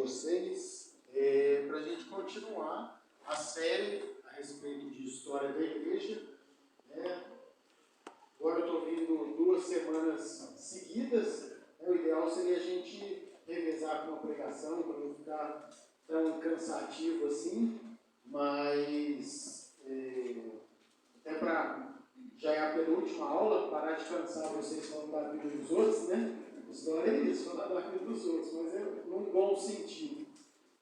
vocês para a gente continuar a série a respeito de história da igreja. Agora eu estou vindo 2 semanas seguidas. O ideal seria a gente revezar com uma pregação para não ficar tão cansativo assim, mas até para já é a penúltima aula, parar de cansar vocês falando da vida dos outros, né? A história é isso, falar da vida dos outros, mas é num bom sentido.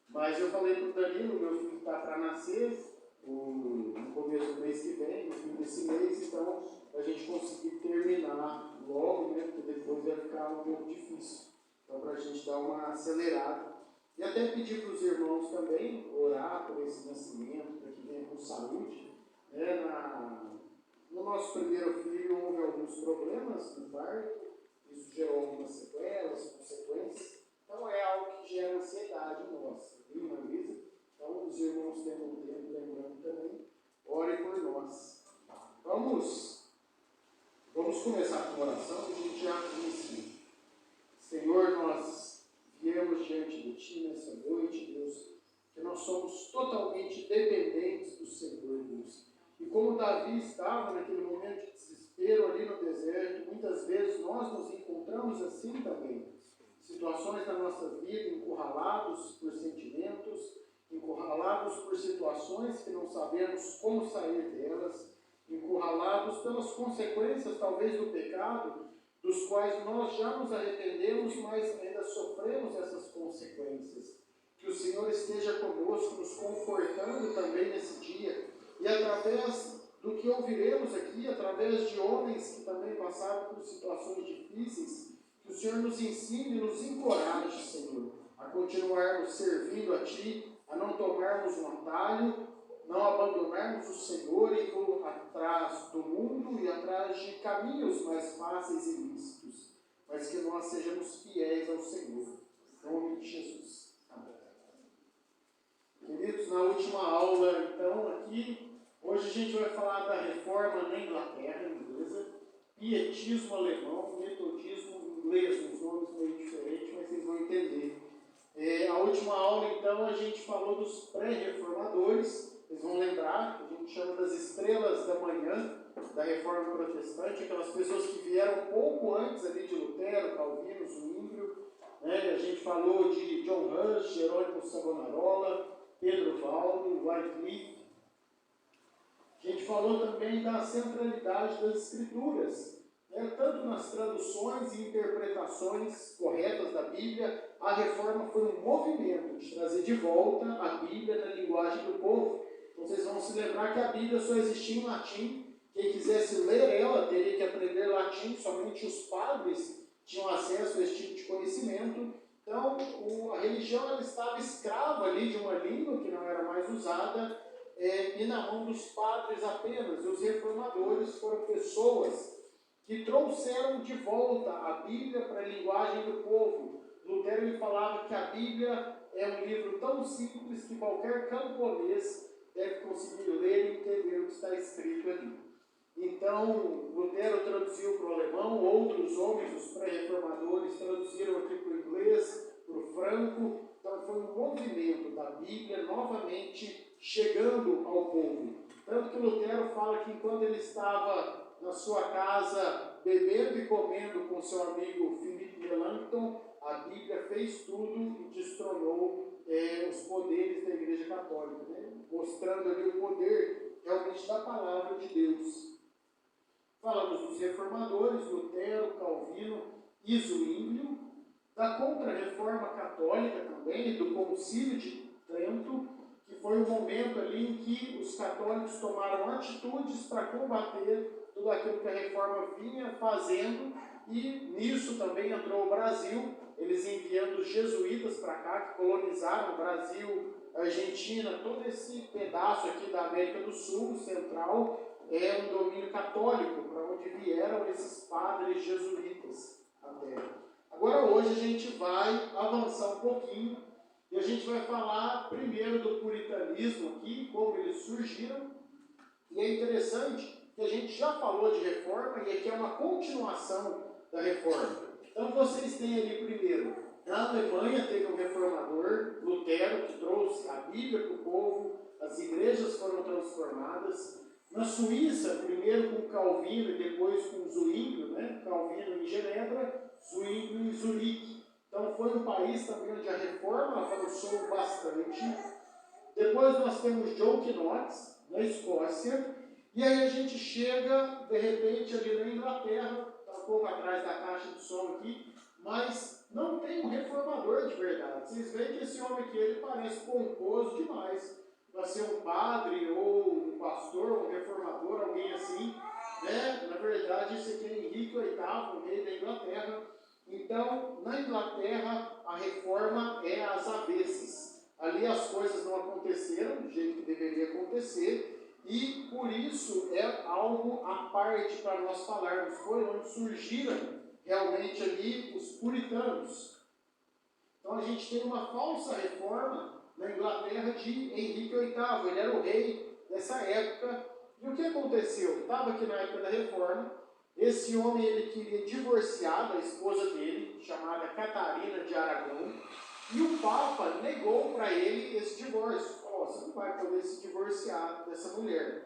Mas eu falei para o Danilo, meu filho está para nascer no começo do mês que vem, no fim desse mês, então a gente conseguir terminar logo, né? Porque depois vai ficar um pouco difícil. Então, para a gente dar uma acelerada. E até pedir para os irmãos também orar por esse nascimento, para que venha com saúde. No nosso primeiro filho houve alguns problemas no parto, isso gerou algumas sequelas, consequências. Então é algo que gera ansiedade nossa, viu, Marisa? Então os irmãos têm um tempo, lembrando também, orem por nós. Vamos começar com oração e a gente já inicia. Senhor, nós viemos diante de Ti nessa noite, Deus, que nós somos totalmente dependentes do Senhor, Deus. E como Davi estava naquele momento de desespero ali no deserto, muitas vezes nós nos encontramos assim também. Situações da nossa vida encurralados por sentimentos, encurralados por situações que não sabemos como sair delas, encurralados pelas consequências talvez do pecado, dos quais nós já nos arrependemos, mas ainda sofremos essas consequências. Que o Senhor esteja conosco, nos confortando também nesse dia, e através do que ouviremos aqui, através de homens que também passaram por situações difíceis, que o Senhor nos ensine, nos encoraje, Senhor, a continuarmos servindo a Ti, a não tomarmos um atalho, não abandonarmos o Senhor e ir atrás do mundo e atrás de caminhos mais fáceis e lícitos, mas que nós sejamos fiéis ao Senhor. Em nome de Jesus. Amém. Queridos, na última aula, então, aqui, hoje a gente vai falar da reforma na Inglaterra, inglesa, pietismo alemão, metodismo inglês, uns nomes meio diferentes, mas vocês vão entender. A última aula, então, a gente falou dos pré-reformadores. Vocês vão lembrar, a gente chama das estrelas da manhã da Reforma Protestante, aquelas pessoas que vieram pouco antes ali de Lutero, Calvino, Zwinglio, né? A gente falou de John Huss, Jerônimo Savonarola, Pedro Valdo, Wycliffe. A gente falou também da centralidade das Escrituras, né? Tanto nas traduções e interpretações corretas da Bíblia. A Reforma foi um movimento de trazer de volta a Bíblia na linguagem do povo. Vocês vão se lembrar que a Bíblia só existia em latim. Quem quisesse ler ela teria que aprender latim, somente os padres tinham acesso a esse tipo de conhecimento. Então, a religião ela estava escrava ali de uma língua que não era mais usada, e na mão dos padres apenas. E os reformadores foram pessoas que trouxeram de volta a Bíblia para a linguagem do povo. Lutero ele falava que a Bíblia é um livro tão simples que qualquer camponês deve conseguir ler e entender o que está escrito ali. Então, Lutero traduziu para o alemão, outros homens, os pré-reformadores, traduziram aqui para o inglês, para o franco. Então, foi um movimento da Bíblia novamente chegando ao povo. Tanto que Lutero fala que enquanto ele estava na sua casa bebendo e comendo com seu amigo Philip Melanchthon, a Bíblia fez tudo e destronou os poderes da Igreja Católica, né? Mostrando ali o poder realmente da palavra de Deus. Falamos dos reformadores, Lutero, Calvino e Zwinglio, da Contra-Reforma Católica também, do Concílio de Trento, que foi o momento ali em que os católicos tomaram atitudes para combater tudo aquilo que a Reforma vinha fazendo, e nisso também entrou o Brasil, eles enviando os jesuítas para cá, que colonizaram o Brasil, a Argentina, todo esse pedaço aqui da América do Sul, central, é um domínio católico, para onde vieram esses padres jesuítas até. Agora hoje a gente vai avançar um pouquinho, e a gente vai falar primeiro do puritanismo aqui, como eles surgiram, e é interessante que a gente já falou de reforma, e aqui é uma continuação da reforma. Então vocês têm ali primeiro Na Alemanha teve um reformador, Lutero, que trouxe a Bíblia para o povo, as igrejas foram transformadas. Na Suíça, primeiro com Calvino e depois com Zwinglio, né? Calvino em Genebra, Zwinglio em Zurique. Então foi um país também onde a reforma avançou bastante. Depois nós temos John Knox, na Escócia, e aí a gente chega, de repente, ali na Inglaterra, está um pouco atrás da caixa de som aqui, mas não tem um reformador de verdade. Vocês veem que esse homem aqui, ele parece pomposo demais para ser um padre ou um pastor, um reformador, alguém assim, né? Na verdade, esse aqui é Henrique VIII, o rei da Inglaterra. Então, na Inglaterra, a reforma é às avessas. Ali as coisas não aconteceram do jeito que deveria acontecer e, por isso, é algo à parte para nós falarmos. Foi onde surgiram realmente ali os puritanos. Então, a gente tem uma falsa reforma na Inglaterra de Henrique VIII. Ele era o rei dessa época. E o que aconteceu? Estava aqui na época da reforma. Esse homem ele queria divorciar da esposa dele, chamada Catarina de Aragão. E o Papa negou para ele esse divórcio. Falou, você não vai poder se divorciar dessa mulher.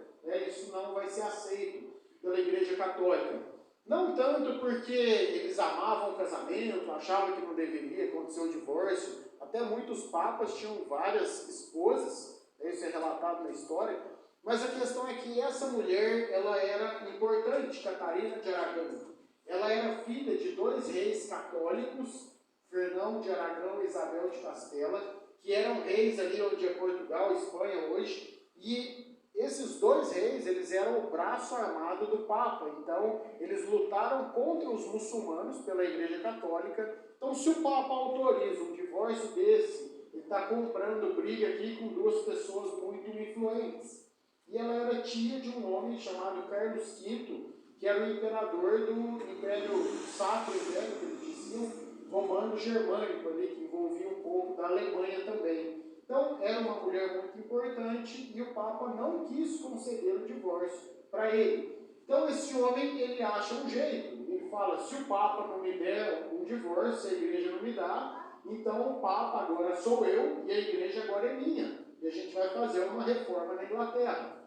Isso não vai ser aceito pela Igreja Católica. Não tanto porque eles amavam o casamento, achavam que não deveria acontecer o divórcio. Até muitos papas tinham várias esposas, isso é relatado na história. Mas a questão é que essa mulher, ela era importante, Catarina de Aragão. Ela era filha de 2 reis católicos, Fernão de Aragão e Isabel de Castela, que eram reis ali onde é Portugal, Espanha hoje, e esses 2 reis, eles eram o braço armado do Papa, então eles lutaram contra os muçulmanos pela Igreja Católica. Então, se o Papa autoriza um divórcio desse, ele está comprando briga aqui com 2 pessoas muito influentes. E ela era tia de um homem chamado Carlos V, que era o imperador do Império Sacro Império, que eles diziam, romano-germânico ali, que envolvia um pouco da Alemanha também. Então, era uma mulher muito importante e o Papa não quis conceder o divórcio para ele. Então, esse homem, ele acha um jeito. Ele fala, se o Papa não me der um divórcio, a igreja não me dá, então o Papa agora sou eu e a igreja agora é minha. E a gente vai fazer uma reforma na Inglaterra.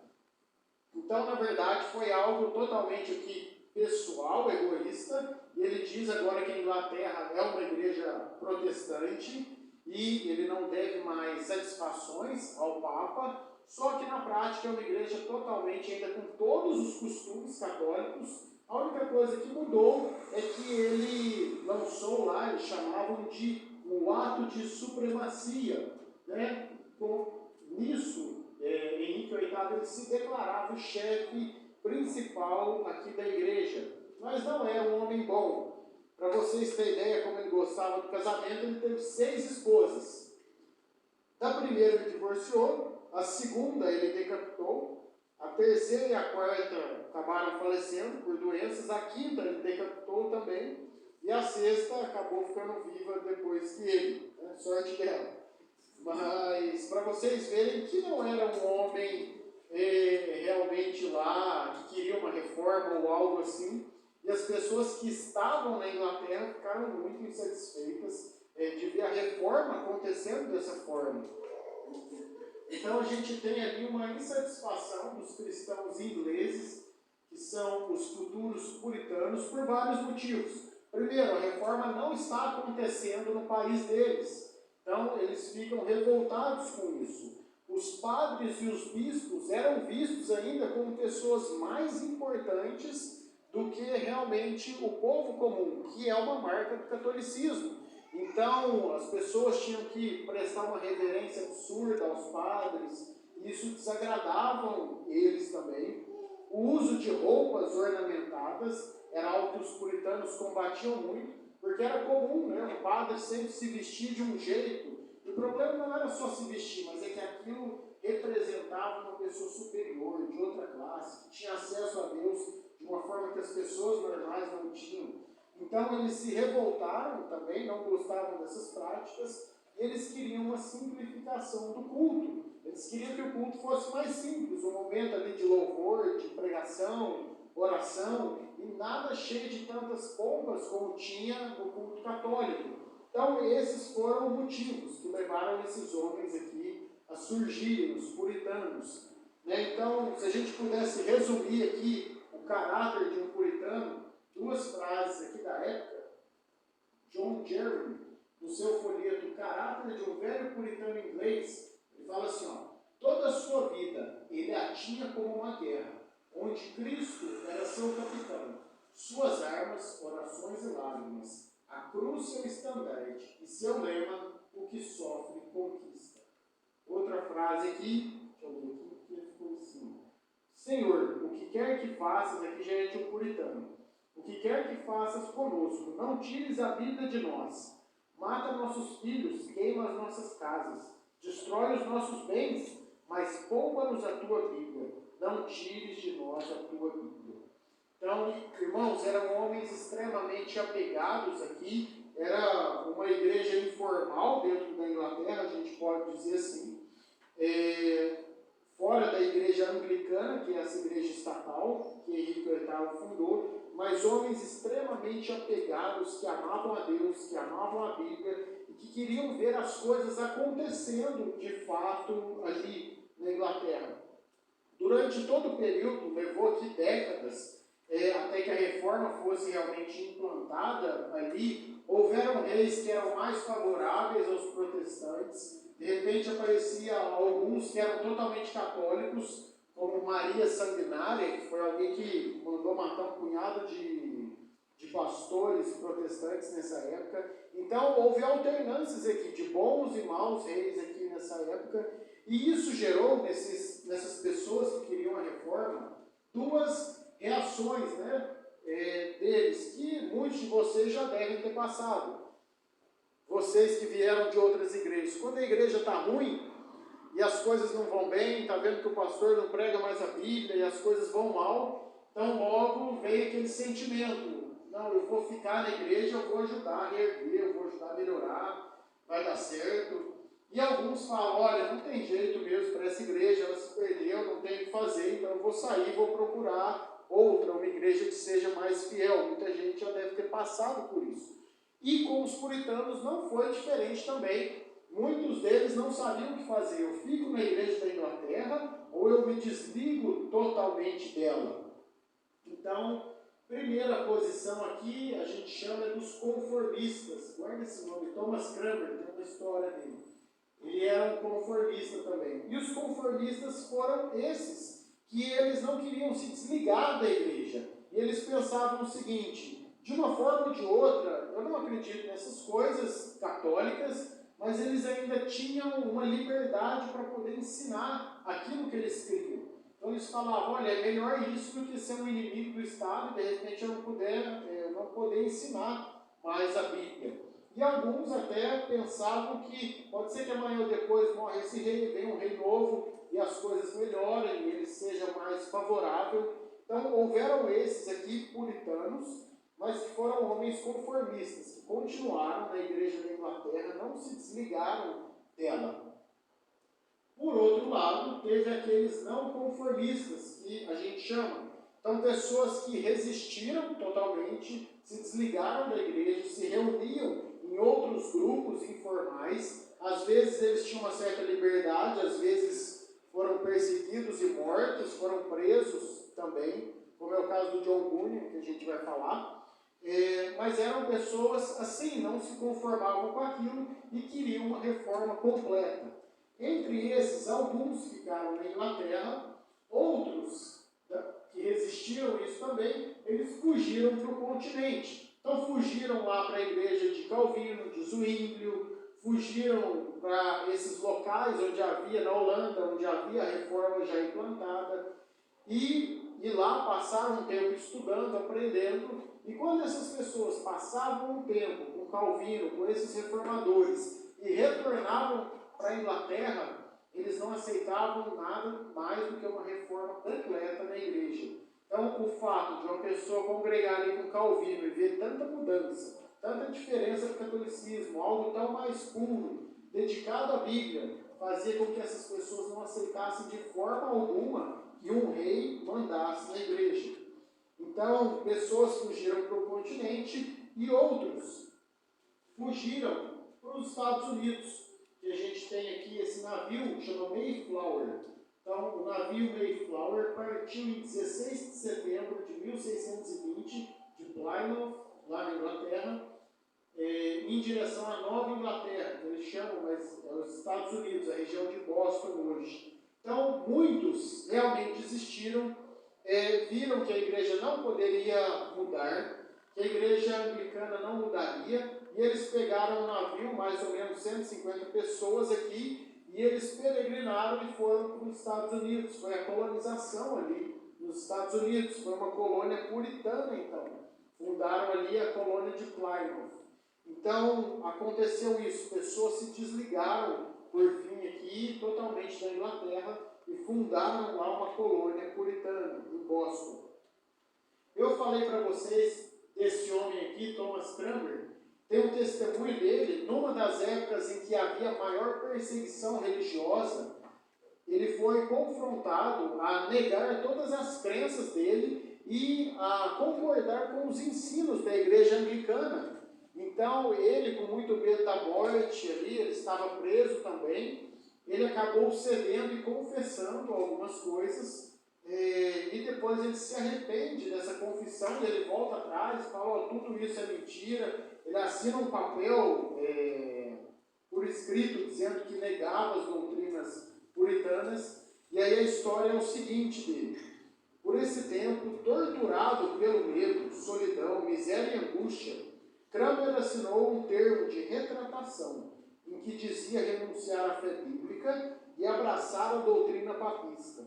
Então, na verdade, foi algo totalmente aqui pessoal, egoísta, e ele diz agora que a Inglaterra é uma igreja protestante e ele não deve mais satisfações ao Papa, só que na prática é uma igreja totalmente ainda com todos os costumes católicos. A única coisa que mudou é que ele lançou lá, eles chamavam de o ato de supremacia, né? Nisso, Henrique VIII ele se declarava o chefe principal aqui da igreja, mas não é um homem bom. Para vocês terem ideia como ele gostava do casamento, ele teve 6 esposas. Da primeira ele divorciou, a segunda ele decapitou, a terceira e a quarta acabaram falecendo por doenças, a quinta ele decapitou também, e a sexta acabou ficando viva depois que ele, né? Sorte dela. Mas para vocês verem que não era um homem realmente lá, que queria uma reforma ou algo assim, e as pessoas que estavam na Inglaterra ficaram muito insatisfeitas de ver a reforma acontecendo dessa forma. Então a gente tem ali uma insatisfação dos cristãos ingleses, que são os futuros puritanos, por vários motivos. Primeiro, a reforma não está acontecendo no país deles. Então, eles ficam revoltados com isso. Os padres e os bispos eram vistos ainda como pessoas mais importantes do que realmente o povo comum, que é uma marca do catolicismo. Então, as pessoas tinham que prestar uma reverência absurda aos padres, e isso desagradava eles também. O uso de roupas ornamentadas era algo que os puritanos combatiam muito, porque era comum, né? O padre sempre se vestir de um jeito. E o problema não era só se vestir, mas é que aquilo representava uma pessoa superior, de outra classe, que tinha acesso a Deus de uma forma que as pessoas normais não tinham. Então eles se revoltaram também, não gostavam dessas práticas, e eles queriam uma simplificação do culto. Eles queriam que o culto fosse mais simples, um momento ali de louvor, de pregação, oração, e nada cheio de tantas pompas como tinha no culto católico. Então, esses foram motivos que levaram esses homens aqui a surgirem, os puritanos. Né? Então, se a gente pudesse resumir aqui o caráter de um puritano, duas frases aqui da época, John Jeremy, no seu folheto Caráter de um Velho Puritano Inglês, ele fala assim, ó, toda a sua vida ele a tinha como uma guerra, onde Cristo era seu capitão, suas armas, orações e lágrimas, a cruz seu estandarte e seu lema, o que sofre conquista. Outra frase aqui, deixa eu ver aqui, que ficou assim, Senhor, o que quer que faças, aqui já é de um puritano, o que quer que faças conosco, não tires a vida de nós, mata nossos filhos, queima as nossas casas, destrói os nossos bens, mas poupa-nos a tua Bíblia, não tires de nós a tua Bíblia. Então, irmãos, eram homens extremamente apegados aqui, era uma igreja informal dentro da Inglaterra, a gente pode dizer assim, fora da igreja anglicana, que é essa igreja estatal, que Henrique VIII fundou, mas homens extremamente apegados, que amavam a Deus, que amavam a Bíblia, e que queriam ver as coisas acontecendo de fato ali na Inglaterra. Durante todo o período, levou aqui décadas, até que a reforma fosse realmente implantada ali, houveram reis que eram mais favoráveis aos protestantes, de repente aparecia alguns que eram totalmente católicos, como Maria Sanguinária, que foi alguém que mandou matar um punhado de pastores protestantes nessa época. Então houve alternâncias aqui de bons e maus reis aqui nessa época, e isso gerou nessas pessoas que queriam a reforma duas reações, né, deles, que muitos de vocês já devem ter passado. Vocês que vieram de outras igrejas, quando a igreja está ruim e as coisas não vão bem, está vendo que o pastor não prega mais a Bíblia e as coisas vão mal, então logo vem aquele sentimento, não, eu vou ficar na igreja, eu vou ajudar a reerguer, eu vou ajudar a melhorar, vai dar certo. E alguns falam, olha, não tem jeito mesmo para essa igreja, ela se perdeu, não tem o que fazer, então eu vou sair, vou procurar outra, uma igreja que seja mais fiel. Muita gente já deve ter passado por isso. E com os puritanos não foi diferente também. Muitos deles não sabiam o que fazer. Eu fico na igreja da Inglaterra ou eu me desligo totalmente dela. Então, primeira posição aqui, a gente chama dos conformistas. Guarda esse nome, Thomas Cranmer, tem uma história dele. Ele era um conformista também. E os conformistas foram esses, que eles não queriam se desligar da igreja. E eles pensavam o seguinte, de uma forma ou de outra, eu não acredito nessas coisas católicas, mas eles ainda tinham uma liberdade para poder ensinar aquilo que eles criam. Então eles falavam, olha, é melhor isso do que ser um inimigo do Estado e de repente eu não poder ensinar mais a Bíblia. E alguns até pensavam que pode ser que amanhã ou depois morre esse rei, vem um rei novo e as coisas melhorem e ele seja mais favorável. Então houveram esses aqui puritanos, mas que foram homens conformistas, que continuaram na igreja da Inglaterra, não se desligaram dela. Por outro lado, teve aqueles não conformistas, que a gente chama. Então, pessoas que resistiram totalmente, se desligaram da igreja, se reuniam em outros grupos informais. Às vezes eles tinham uma certa liberdade, às vezes foram perseguidos e mortos, foram presos também, como é o caso do John Bunyan, que a gente vai falar. Mas eram pessoas assim, não se conformavam com aquilo e queriam uma reforma completa. Entre esses, alguns ficaram na Inglaterra, outros que resistiram a isso também, eles fugiram para o continente. Então fugiram lá para a igreja de Calvino, de Zwinglio, fugiram para esses locais onde havia, na Holanda, onde havia a reforma já implantada, e lá passaram um tempo estudando, aprendendo, e quando essas pessoas passavam um tempo com Calvino, com esses reformadores, e retornavam para a Inglaterra, eles não aceitavam nada mais do que uma reforma completa na igreja. Então, o fato de uma pessoa congregar ali com Calvino e ver tanta mudança, tanta diferença do catolicismo, algo tão mais puro, dedicado à Bíblia, fazia com que essas pessoas não aceitassem de forma alguma que um rei mandasse na igreja. Então, pessoas fugiram para o continente e outros fugiram para os Estados Unidos, que a gente tem aqui esse navio, chama Mayflower. Então, o navio Mayflower partiu em 16 de setembro de 1620, de Plymouth, lá na Inglaterra, em direção à Nova Inglaterra, que eles chamam, mas é os Estados Unidos, a região de Boston hoje. Então, muitos realmente desistiram, viram que a igreja não poderia mudar, que a igreja anglicana não mudaria, e eles pegaram um navio, mais ou menos 150 pessoas aqui, e eles peregrinaram e foram para os Estados Unidos. Foi a colonização ali nos Estados Unidos, foi uma colônia puritana então. Fundaram ali a colônia de Plymouth. Então, aconteceu isso, pessoas se desligaram por fim aqui, totalmente da Inglaterra, e fundaram lá uma colônia puritana, em Boston. Eu falei para vocês desse homem aqui, Thomas Cranmer, tem um testemunho dele, numa das épocas em que havia maior perseguição religiosa, ele foi confrontado a negar todas as crenças dele e a concordar com os ensinos da igreja anglicana. Então, ele, com muito medo da morte ali, ele estava preso também, ele acabou cedendo e confessando algumas coisas, e depois ele se arrepende dessa confissão, e ele volta atrás e fala, tudo isso é mentira. Ele assina um papel por escrito, dizendo que negava as doutrinas puritanas, e aí a história é o seguinte dele. Por esse tempo, torturado pelo medo, solidão, miséria e angústia, Cranmer assinou um termo de retratação, em que dizia renunciar à fé bíblica e abraçar a doutrina papista.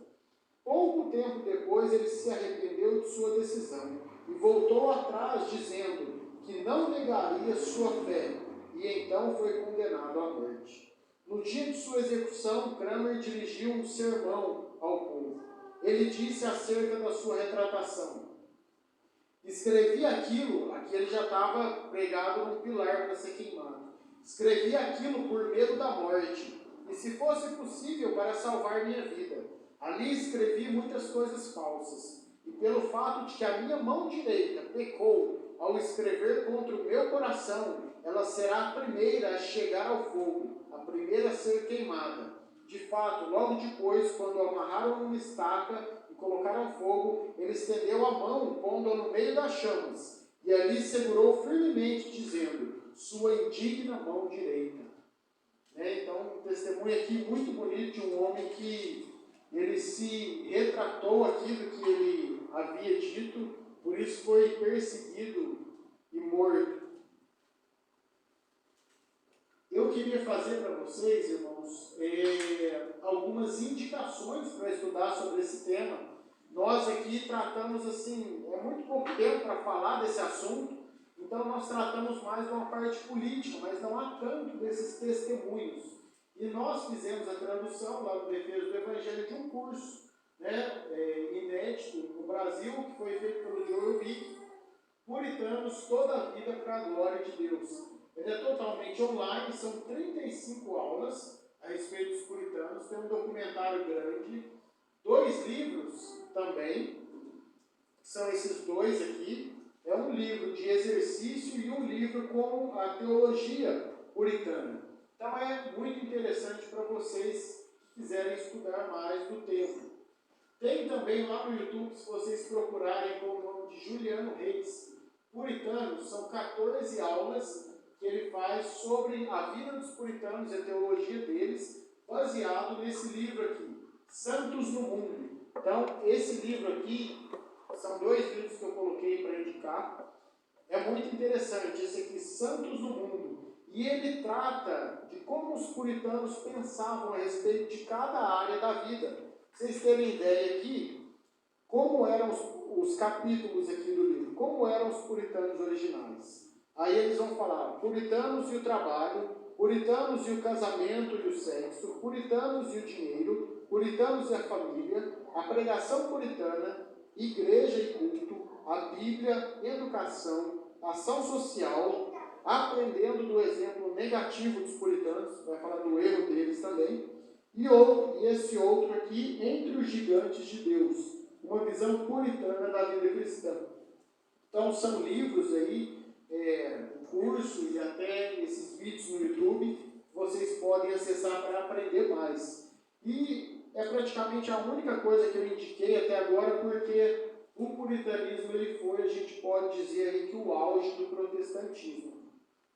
Pouco tempo depois, ele se arrependeu de sua decisão e voltou atrás, dizendo que não negaria sua fé, e então foi condenado à morte. No dia de sua execução, Cranmer dirigiu um sermão ao povo. Ele disse acerca da sua retratação: escrevi aquilo, aqui ele já estava pregado num pilar para ser queimado. Escrevi aquilo por medo da morte, e se fosse possível para salvar minha vida. Ali escrevi muitas coisas falsas, e pelo fato de que a minha mão direita pecou ao escrever contra o meu coração, ela será a primeira a chegar ao fogo, a primeira a ser queimada. De fato, logo depois, quando amarraram uma estaca e colocaram fogo, ele estendeu a mão, pondo-a no meio das chamas, e ali segurou firmemente, dizendo, sua indigna mão direita. Então, um testemunho aqui muito bonito de um homem que ele se retratou aquilo que ele havia dito, por isso foi perseguido e morto. Eu queria fazer para vocês, irmãos, algumas indicações para estudar sobre esse tema. Nós aqui tratamos assim, é muito pouco tempo para falar desse assunto, então nós tratamos mais de uma parte política, mas não há tanto desses testemunhos. E nós fizemos a tradução lá do Defesa do Evangelho de um curso, inédito no Brasil, que foi feito pelo Joel Vick, Puritanos, toda a vida para a glória de Deus. Ele é totalmente online, são 35 aulas a respeito dos puritanos, tem um documentário grande, 2 livros também, que são esses 2 aqui, é um livro de exercício e um livro com a teologia puritana. Então é muito interessante para vocês que quiserem estudar mais do tema. Tem também lá no YouTube, se vocês procurarem com o nome de Juliano Reis, Puritanos, são 14 aulas que ele faz sobre a vida dos puritanos e a teologia deles, baseado nesse livro aqui, Santos no Mundo. Então, esse livro aqui, são 2 livros que eu coloquei para indicar, é muito interessante, esse aqui, Santos no Mundo, e ele trata de como os puritanos pensavam a respeito de cada área da vida. Pra vocês terem ideia aqui, como eram os capítulos aqui do livro, como eram os puritanos originais. Aí eles vão falar puritanos e o trabalho, puritanos e o casamento e o sexo, puritanos e o dinheiro, puritanos e a família, a pregação puritana, igreja e culto, a Bíblia, educação, ação social, aprendendo do exemplo negativo dos puritanos, vai falar do erro deles também, e esse outro aqui, entre os gigantes de Deus, uma visão puritana da vida cristã. Então são livros aí, curso e até esses vídeos no YouTube, vocês podem acessar para aprender mais. E é praticamente a única coisa que eu indiquei até agora, porque o puritanismo ele foi, a gente pode dizer aí, que o auge do protestantismo.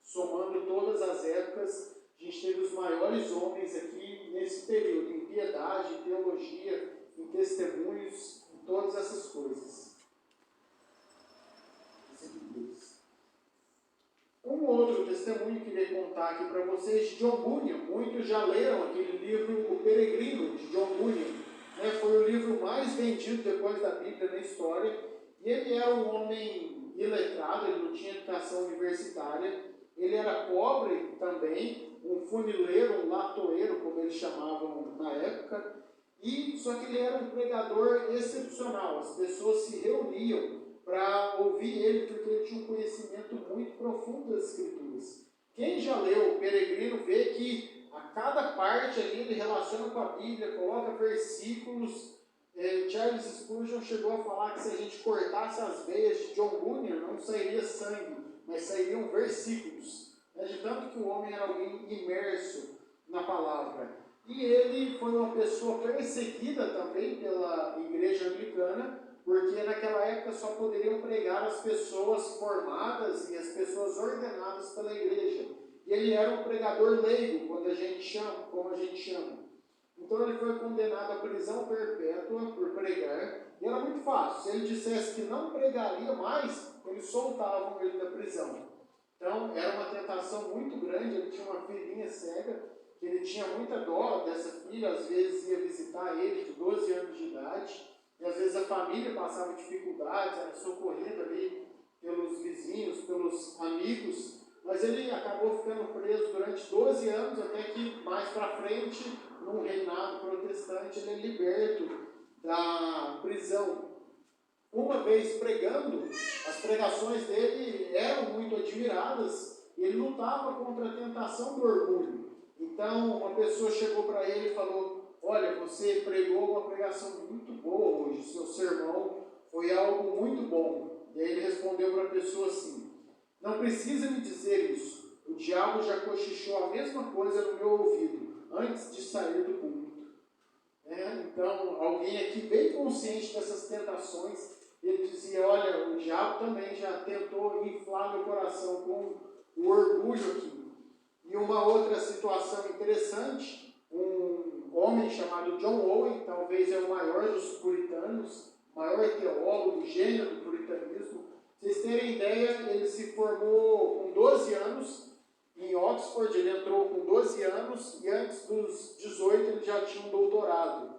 Somando todas as épocas, a gente teve os maiores homens aqui nesse período, em piedade, em teologia, em testemunhos, em todas essas coisas. Um outro testemunho que eu queria contar aqui para vocês, de John Bunyan. Muitos já leram aquele livro O Peregrino, de John Bunyan. Foi o livro mais vendido depois da Bíblia na história. E ele era um homem iletrado, ele não tinha educação universitária. Ele era pobre também, um funileiro, um latoeiro, como eles chamavam na época. Só que ele era um pregador excepcional. As pessoas se reuniam para ouvir ele, porque ele tinha um conhecimento muito profundo das Escrituras. Quem já leu O Peregrino vê que a cada parte ali ele relaciona com a Bíblia, coloca versículos. Charles Spurgeon chegou a falar que se a gente cortasse as veias de John Bunyan, não sairia sangue, mas sairiam versículos. De tanto que o homem era alguém imerso na palavra. E ele foi uma pessoa perseguida também pela igreja anglicana, porque naquela época só poderiam pregar as pessoas formadas e as pessoas ordenadas pela igreja. E ele era um pregador leigo, como a gente chama. Então ele foi condenado à prisão perpétua por pregar, e era muito fácil. Se ele dissesse que não pregaria mais, eles soltavam ele da prisão. Então era uma tentação muito grande. Ele tinha uma filhinha cega, que ele tinha muita dó dessa filha, às vezes ia visitar ele de 12 anos de idade, e às vezes a família passava dificuldades, era socorrida ali pelos vizinhos, pelos amigos, mas ele acabou ficando preso durante 12 anos, até que mais para frente, num reinado protestante, ele é liberto da prisão. Uma vez pregando, as pregações dele eram muito admiradas, e ele lutava contra a tentação do orgulho. Então, uma pessoa chegou para ele e falou: olha, você pregou uma pregação muito boa hoje, seu sermão foi algo muito bom. E aí ele respondeu para a pessoa assim: não precisa me dizer isso, o diabo já cochichou a mesma coisa no meu ouvido, antes de sair do púlpito. Então, alguém aqui bem consciente dessas tentações, ele dizia: olha, o diabo também já tentou inflar meu coração com o orgulho aqui. E uma outra situação interessante, um homem chamado John Owen, talvez é o maior dos puritanos, maior teólogo, gênio do puritanismo. Pra vocês terem ideia, ele se formou com 12 anos em Oxford, ele entrou com 12 anos e antes dos 18 ele já tinha um doutorado.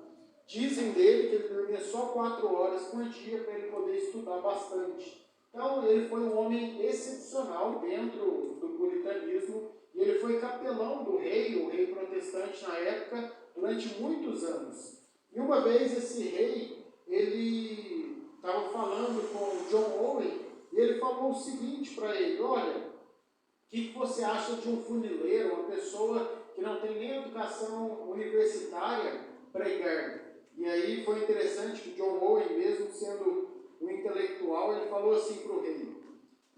Dizem dele que ele dormia só 4 horas por dia para ele poder estudar bastante. Então ele foi um homem excepcional dentro do puritanismo. E ele foi capelão do rei, o rei protestante na época, durante muitos anos. E uma vez esse rei, ele estava falando com John Owen, e ele falou o seguinte para ele: olha, o que você acha de um funileiro, uma pessoa que não tem nem educação universitária, pregar? E aí foi interessante que John Owen, mesmo sendo um intelectual, ele falou assim para o rei: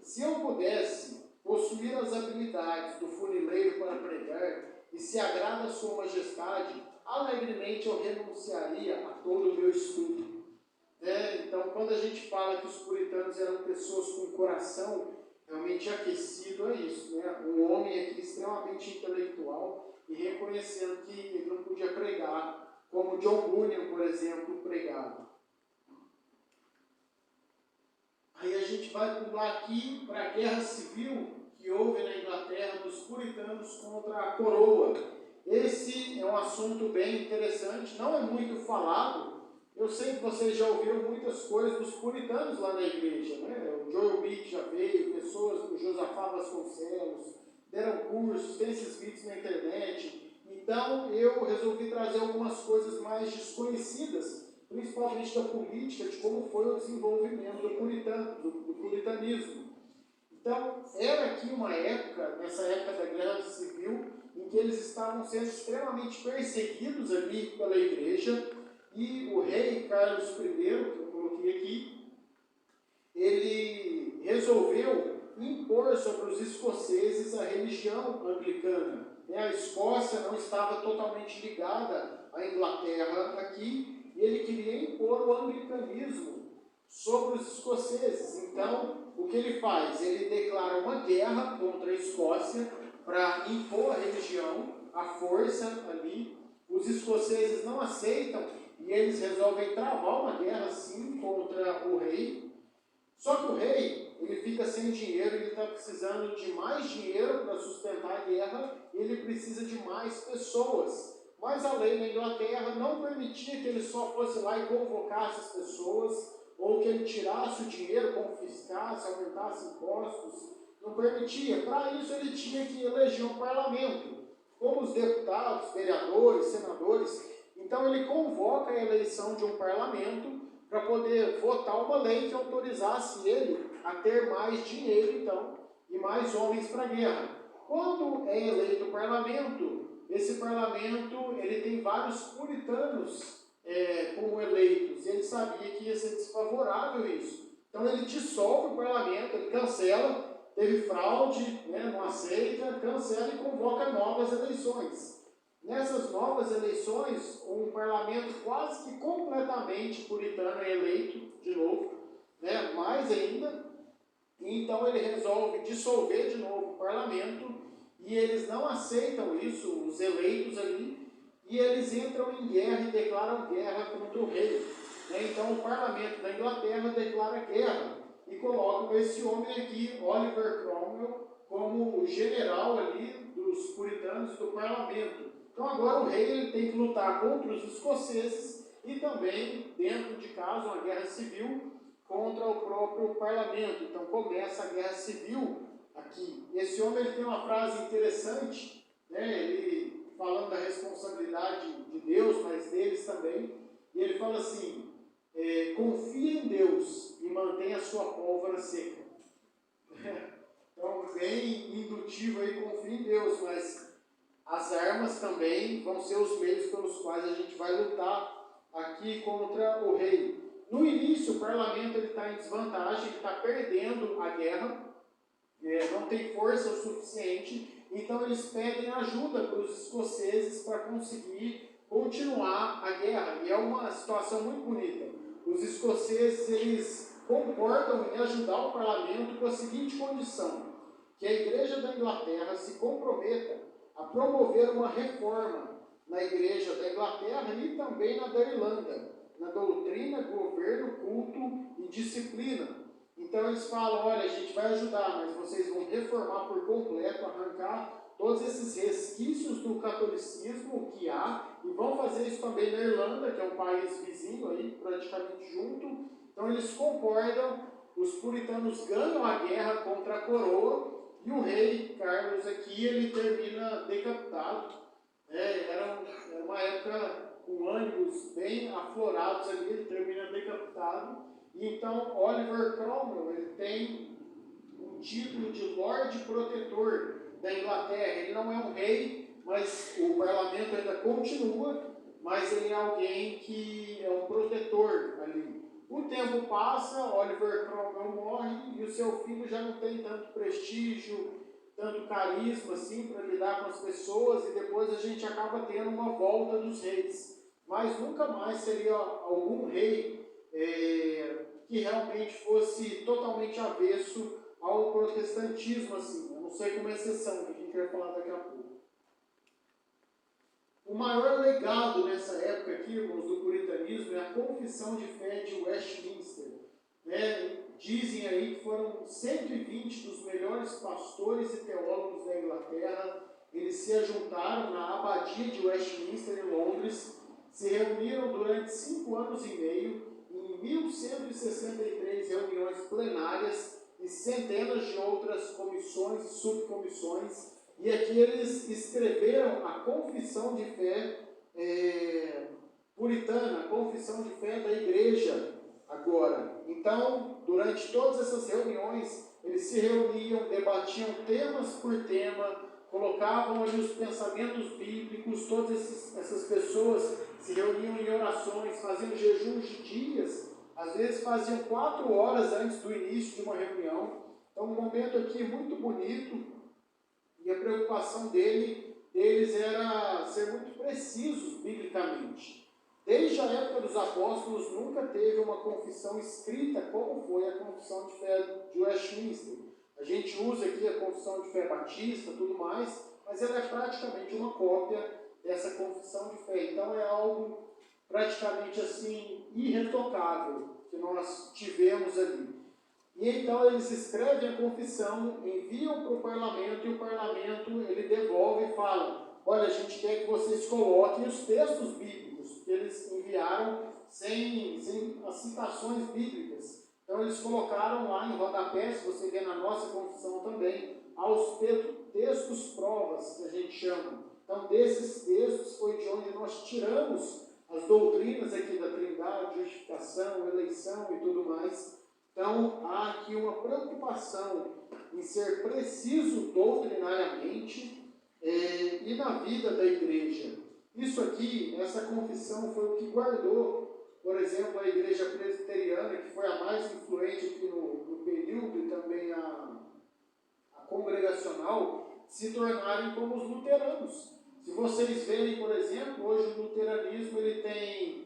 se eu pudesse possuir as habilidades do funileiro para pregar, e se agrada a sua majestade, alegremente eu renunciaria a todo o meu estudo. Então, quando a gente fala que os puritanos eram pessoas com o coração realmente aquecido, é isso, um homem aqui extremamente intelectual e reconhecendo que ele não podia pregar, como John Bunyan, por exemplo, pregava. Aí a gente vai pular aqui para a guerra civil que houve na Inglaterra dos puritanos contra a coroa. Esse é um assunto bem interessante, não é muito falado. Eu sei que vocês já ouviram muitas coisas dos puritanos lá na igreja, O Joel Bick já veio, pessoas, o Josafá Vasconcelos, deram cursos, tem esses vídeos na internet. Então eu resolvi trazer algumas coisas mais desconhecidas, principalmente da política, de como foi o desenvolvimento do puritanismo. Então, era aqui uma época, nessa época da Guerra Civil, em que eles estavam sendo extremamente perseguidos ali pela igreja, e o rei Carlos I, que eu coloquei aqui, ele resolveu impor sobre os escoceses a religião anglicana. A Escócia não estava totalmente ligada à Inglaterra aqui, e ele queria impor o anglicanismo sobre os escoceses. Então, o que ele faz? Ele declara uma guerra contra a Escócia para impor a religião, a força ali. Os escoceses não aceitam e eles resolvem travar uma guerra, sim, contra o rei. Só que o rei, ele fica sem dinheiro, ele está precisando de mais dinheiro para sustentar a guerra, ele precisa de mais pessoas. Mas a lei na Inglaterra não permitia que ele só fosse lá e convocasse as pessoas, ou que ele tirasse o dinheiro, confiscasse, aumentasse impostos. Não permitia. Para isso ele tinha que eleger um parlamento, como os deputados, vereadores, senadores. Então ele convoca a eleição de um parlamento para poder votar uma lei que autorizasse ele a ter mais dinheiro, então, e mais homens para a guerra. Quando é eleito o parlamento, esse parlamento ele tem vários puritanos como eleitos, e ele sabia que ia ser desfavorável isso. Então ele dissolve o parlamento, ele cancela, teve fraude, não aceita, cancela e convoca novas eleições. Nessas novas eleições, um parlamento quase que completamente puritano é eleito, de novo, mais ainda. Então ele resolve dissolver de novo o parlamento, e eles não aceitam isso, os eleitos ali, e eles entram em guerra e declaram guerra contra o rei. Então o parlamento da Inglaterra declara guerra e colocam esse homem aqui, Oliver Cromwell, como o general ali dos puritanos do parlamento. Então agora o rei ele tem que lutar contra os escoceses e também, dentro de casa, uma guerra civil contra o próprio parlamento. Então começa a guerra civil aqui. Esse homem ele tem uma frase interessante, ele falando da responsabilidade de Deus, mas deles também, e ele fala assim: confia em Deus e mantenha a sua pólvora seca. Então, bem indutivo aí, confia em Deus, mas as armas também vão ser os meios pelos quais a gente vai lutar aqui contra o rei. No início, o parlamento está em desvantagem, ele está perdendo a guerra, não tem força o suficiente, então eles pedem ajuda para os escoceses para conseguir continuar a guerra. E é uma situação muito bonita. Os escoceses eles concordam em ajudar o parlamento com a seguinte condição: que a Igreja da Inglaterra se comprometa a promover uma reforma na Igreja da Inglaterra e também na da Irlanda, na doutrina, governo, culto e disciplina. Então eles falam: olha, a gente vai ajudar, mas vocês vão reformar por completo, arrancar todos esses resquícios do catolicismo que há, e vão fazer isso também na Irlanda, que é um país vizinho aí, praticamente junto. Então eles concordam, os puritanos ganham a guerra contra a coroa, e o rei Carlos aqui, ele termina decapitado. Era uma época com ânimos bem aflorados ali, ele termina decapitado. E então Oliver Cromwell, ele tem um título de Lorde Protetor da Inglaterra. Ele não é um rei, mas o parlamento ainda continua, mas ele é alguém que é um protetor ali. O tempo passa, Oliver Cromwell morre e o seu filho já não tem tanto prestígio, tanto carisma assim para lidar com as pessoas, e depois a gente acaba tendo uma volta dos reis. Mas nunca mais seria algum rei que realmente fosse totalmente avesso ao protestantismo, assim. Eu não sei como exceção, que a gente vai falar daqui a pouco. O maior legado nessa época aqui, irmãos, do puritanismo é a Confissão de Fé de Westminster. Dizem aí que foram 120 dos melhores pastores e teólogos da Inglaterra. Eles se ajuntaram na abadia de Westminster, em Londres, se reuniram durante 5 anos e meio, em 1163 reuniões plenárias e centenas de outras comissões e subcomissões, e aqui eles escreveram a confissão de fé puritana, a confissão de fé da igreja agora. Então, durante todas essas reuniões, eles se reuniam, debatiam temas por tema, colocavam ali os pensamentos bíblicos. Todas essas pessoas se reuniam em orações, faziam jejuns de dias, às vezes faziam 4 horas antes do início de uma reunião, Então, um momento aqui muito bonito, e a preocupação deles era ser muito precisos biblicamente. Desde a época dos apóstolos, nunca teve uma confissão escrita como foi a confissão de fé de Westminster. A gente usa aqui a confissão de fé batista, tudo mais, mas ela é praticamente uma cópia dessa confissão de fé. Então, é algo praticamente assim, irretocável que nós tivemos ali. E então eles escrevem a confissão, enviam para o parlamento, e o parlamento ele devolve e fala: olha, a gente quer que vocês coloquem os textos bíblicos, que eles enviaram sem as citações bíblicas. Então eles colocaram lá em rodapé, se você vê na nossa confissão também, aos textos provas, que a gente chama. Então desses textos foi de onde nós tiramos as doutrinas aqui da Trindade, justificação, eleição e tudo mais. Então, há aqui uma preocupação em ser preciso doutrinariamente e na vida da igreja. Isso aqui, essa confissão foi o que guardou, por exemplo, a igreja presbiteriana, que foi a mais influente aqui no período, e também a congregacional, se tornarem como os luteranos. Se vocês verem, por exemplo, hoje o luteranismo ele tem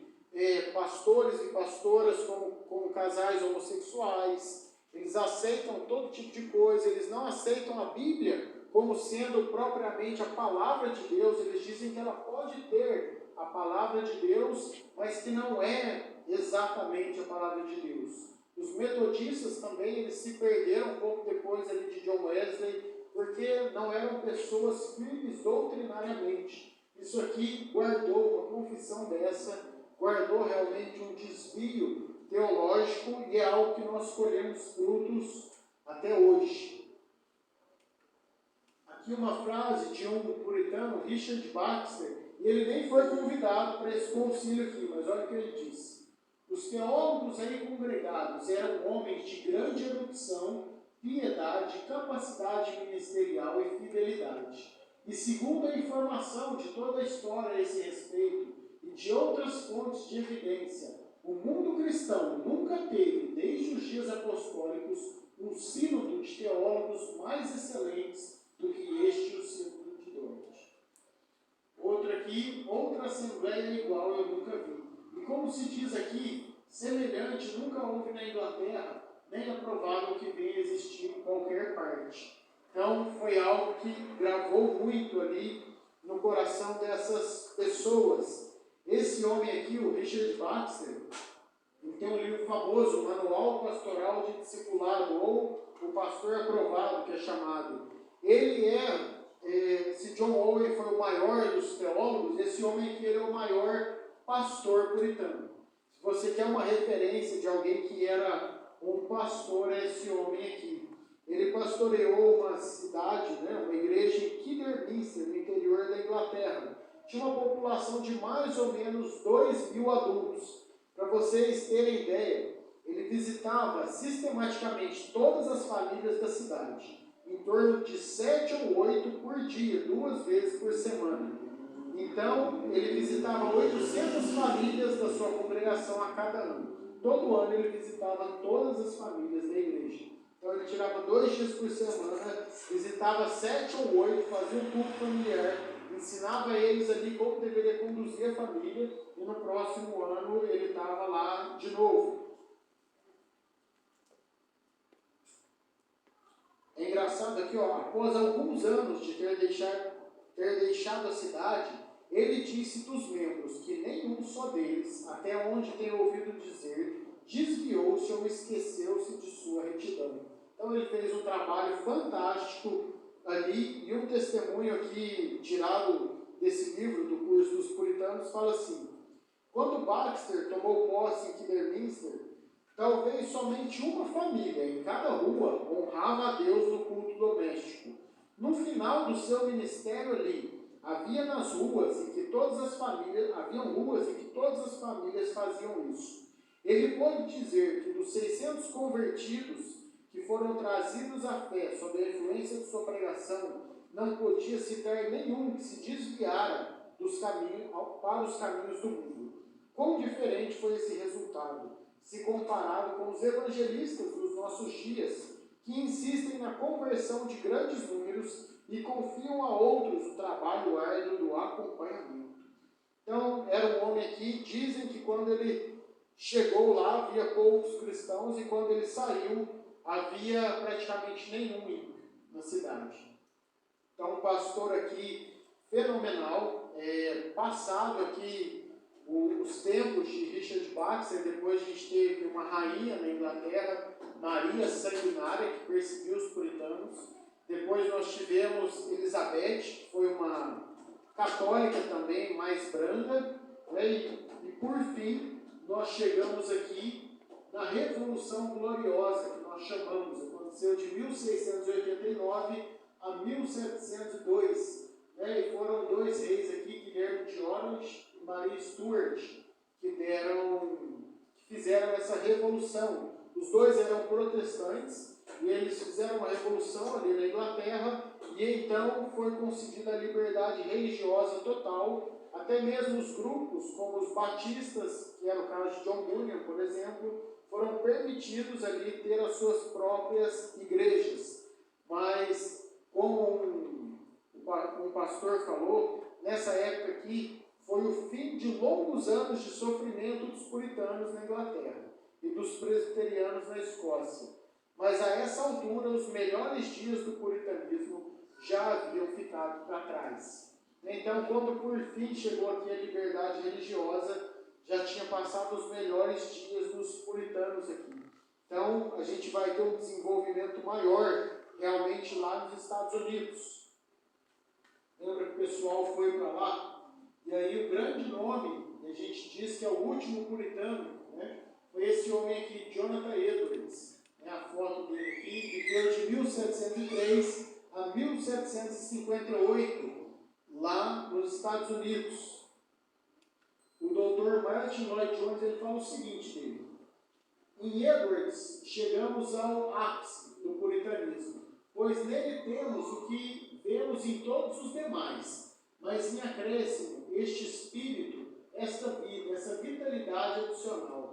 pastores e pastoras como casais homossexuais, eles aceitam todo tipo de coisa, eles não aceitam a Bíblia como sendo propriamente a palavra de Deus, eles dizem que ela pode ter a palavra de Deus, mas que não é exatamente a palavra de Deus. Os metodistas também, eles se perderam um pouco depois ali de John Wesley, porque não eram pessoas firmes doutrinariamente. Isso aqui guardou uma confissão dessa, guardou realmente um desvio teológico, e é algo que nós colhemos frutos até hoje. Aqui uma frase de um puritano, Richard Baxter, e ele nem foi convidado para esse concílio aqui, mas olha o que ele disse: os teólogos aí congregados eram homens de grande erudição, piedade, capacidade ministerial e fidelidade. E segundo a informação de toda a história a esse respeito e de outras fontes de evidência, o mundo cristão nunca teve, desde os dias apostólicos, um sínodo de teólogos mais excelentes do que este, o sínodo de Dort. Outro aqui, outra assembleia igual eu nunca vi. E como se diz aqui, semelhante nunca houve na Inglaterra, nem é provável que venha a existir em qualquer parte. Então, foi algo que gravou muito ali no coração dessas pessoas. Esse homem aqui, o Richard Baxter, ele tem um livro famoso, Manual Pastoral de Discipulado, ou O Pastor Aprovado, que é chamado. Ele se John Owen foi o maior dos teólogos, esse homem aqui ele é o maior pastor puritano. Se você quer uma referência de alguém que era um pastor, é esse homem aqui. Ele pastoreou uma cidade, uma igreja em Kidderminster, no interior da Inglaterra. Tinha uma população de mais ou menos 2.000 adultos. Para vocês terem ideia, ele visitava sistematicamente todas as famílias da cidade, em torno de 7 ou 8 por dia, 2 vezes por semana. Então, ele visitava 800 famílias da sua congregação a cada ano. Todo ano ele visitava todas as famílias da igreja. Então, ele tirava 2 dias por semana, visitava 7 ou 8, fazia um culto familiar, ensinava eles ali como deveria conduzir a família, e no próximo ano ele estava lá de novo. É engraçado aqui, após alguns anos de ter deixado a cidade, ele disse dos membros que nenhum só deles, até onde tem ouvido dizer, desviou-se ou esqueceu-se de sua retidão. Então ele fez um trabalho fantástico ali, e um testemunho aqui tirado desse livro do curso dos puritanos fala assim: quando Baxter tomou posse em Kidderminster, talvez somente uma família em cada rua honrava a Deus no culto doméstico. No final do seu ministério ali, havia ruas em que todas as famílias faziam isso. Ele pode dizer que dos 600 convertidos que foram trazidos à fé sob a influência de sua pregação, não podia citar nenhum que se desviara para os caminhos do mundo. Quão diferente foi esse resultado, se comparado com os evangelistas dos nossos dias, que insistem na conversão de grandes números e confiam a outros o trabalho árduo do acompanhamento. Então, era um homem aqui, dizem que quando ele chegou lá, havia poucos cristãos, e quando ele saiu, havia praticamente nenhum na cidade. Então, um pastor aqui fenomenal, passado aqui os tempos de Richard Baxter. Depois a gente teve uma rainha na Inglaterra, Maria Sanguinária, que perseguiu os puritanos. Depois nós tivemos Elizabeth, que foi uma católica também, mais branda, né? E por fim, nós chegamos aqui na Revolução Gloriosa, que nós chamamos, aconteceu de 1689 a 1702, né? E foram dois reis aqui, Guilherme de Orange e Maria Stuart, que fizeram essa revolução. Os dois eram protestantes e eles fizeram uma revolução ali na Inglaterra, e então foi concedida a liberdade religiosa total. Até mesmo os grupos, como os batistas, que era o caso de John Bunyan, por exemplo, foram permitidos ali ter as suas próprias igrejas. Mas, como um pastor falou, nessa época aqui foi o fim de longos anos de sofrimento dos puritanos na Inglaterra e dos presbiterianos na Escócia. Mas a essa altura, os melhores dias do puritanismo já haviam ficado para trás. Então, quando por fim chegou aqui a liberdade religiosa, já tinha passado os melhores dias dos puritanos aqui. Então, a gente vai ter um desenvolvimento maior realmente lá nos Estados Unidos. Lembra que o pessoal foi para lá? E aí o grande nome, a gente diz que é o último puritano, né? Foi esse homem aqui, Jonathan Edwards. A foto dele aqui, viveu de 1703 a 1758, lá nos Estados Unidos. O Dr. Martin Lloyd Jones, ele fala o seguinte dele: em Edwards chegamos ao ápice do puritanismo, pois nele temos o que vemos em todos os demais, mas em acréscimo este espírito, esta vida, essa vitalidade adicional.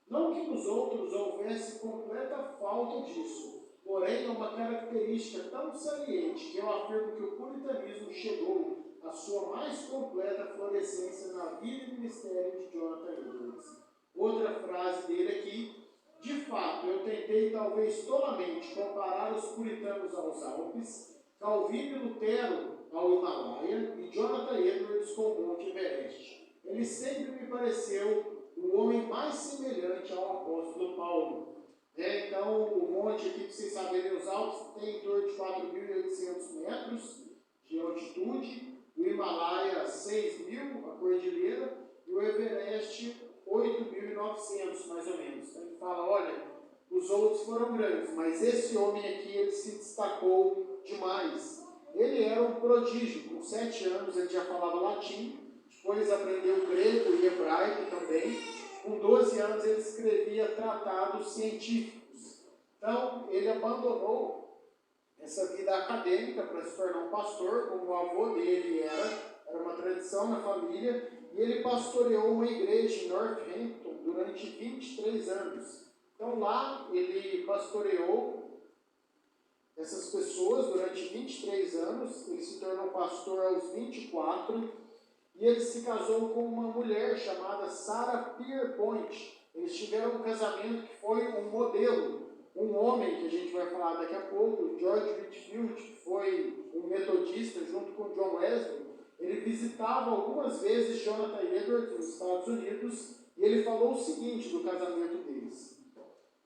Não que nos outros houvesse completa falta disso, porém é uma característica tão saliente que eu afirmo que o puritanismo chegou à sua mais completa florescência na vida e ministério de Jonathan Edwards. Outra frase dele aqui: de fato, eu tentei talvez tolamente comparar os puritanos aos Alpes, Calvino e Lutero ao Himalaia e Jonathan Edwards com o Monte Everest. Ele sempre me pareceu o homem mais semelhante ao apóstolo Paulo. Então, o monte aqui, para vocês saberem, os Alpes tem em torno de 4.800 metros de altitude, o Himalaia 6.000, a cordilheira, e o Everest 8.900, mais ou menos. Então, ele fala, olha, os outros foram grandes, mas esse homem aqui, ele se destacou demais. Ele era um prodígio, com 7 anos ele já falava latim, depois aprendeu grego e hebraico também. Com 12 anos ele escrevia tratados científicos. Então, ele abandonou essa vida acadêmica para se tornar um pastor, como o avô dele era uma tradição na família, e ele pastoreou uma igreja em Northampton durante 23 anos. Então, lá ele pastoreou essas pessoas durante 23 anos, ele se tornou pastor aos 24, e ele se casou com uma mulher chamada Sarah Pierpont. Eles tiveram um casamento que foi um modelo. Um homem, que a gente vai falar daqui a pouco, George Whitefield, que foi um metodista junto com John Wesley, ele visitava algumas vezes Jonathan Edwards nos Estados Unidos, e ele falou o seguinte do casamento deles: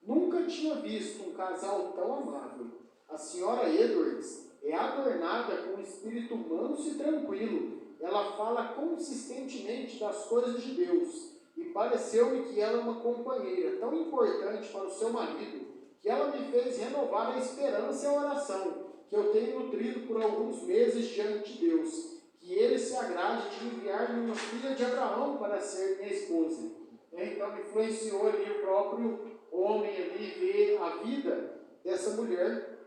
nunca tinha visto um casal tão amável. A senhora Edwards é adornada com um espírito manso e tranquilo. Ela fala consistentemente das coisas de Deus, e pareceu-me que ela é uma companheira tão importante para o seu marido, que ela me fez renovar a esperança e a oração, que eu tenho nutrido por alguns meses diante de Deus, que ele se agrade de enviar-me uma filha de Abraão para ser minha esposa. Então influenciou ali o próprio homem ali, ver a vida dessa mulher.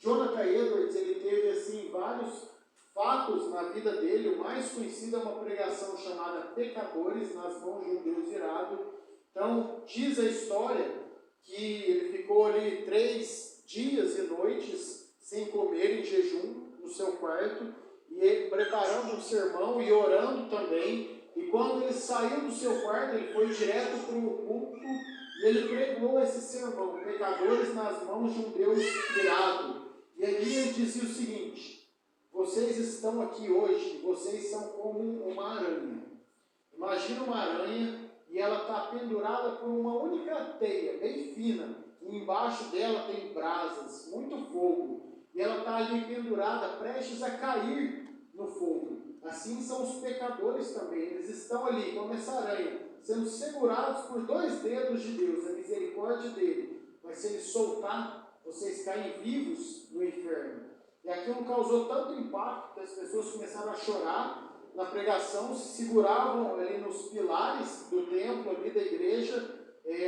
Jonathan Edwards, ele teve assim vários fatos na vida dele. O mais conhecido é uma pregação chamada Pecadores nas mãos de um Deus irado. Então, diz a história que ele ficou ali 3 dias e noites sem comer, em jejum, no seu quarto, e ele preparando um sermão e orando também. E quando ele saiu do seu quarto, ele foi direto para o culto e ele pregou esse sermão: pecadores nas mãos de um Deus irado. E ali ele dizia o seguinte: vocês estão aqui hoje, vocês são como uma aranha. Imagina uma aranha e ela está pendurada por uma única teia, bem fina, e embaixo dela tem brasas, muito fogo, e ela está ali pendurada, prestes a cair no fogo. Assim são os pecadores também, eles estão ali como essa aranha, sendo segurados por 2 dedos de Deus, a misericórdia dele. Mas se ele soltar, vocês caem vivos no inferno. E aquilo causou tanto impacto que as pessoas começaram a chorar na pregação, se seguravam ali nos pilares do templo, ali da igreja,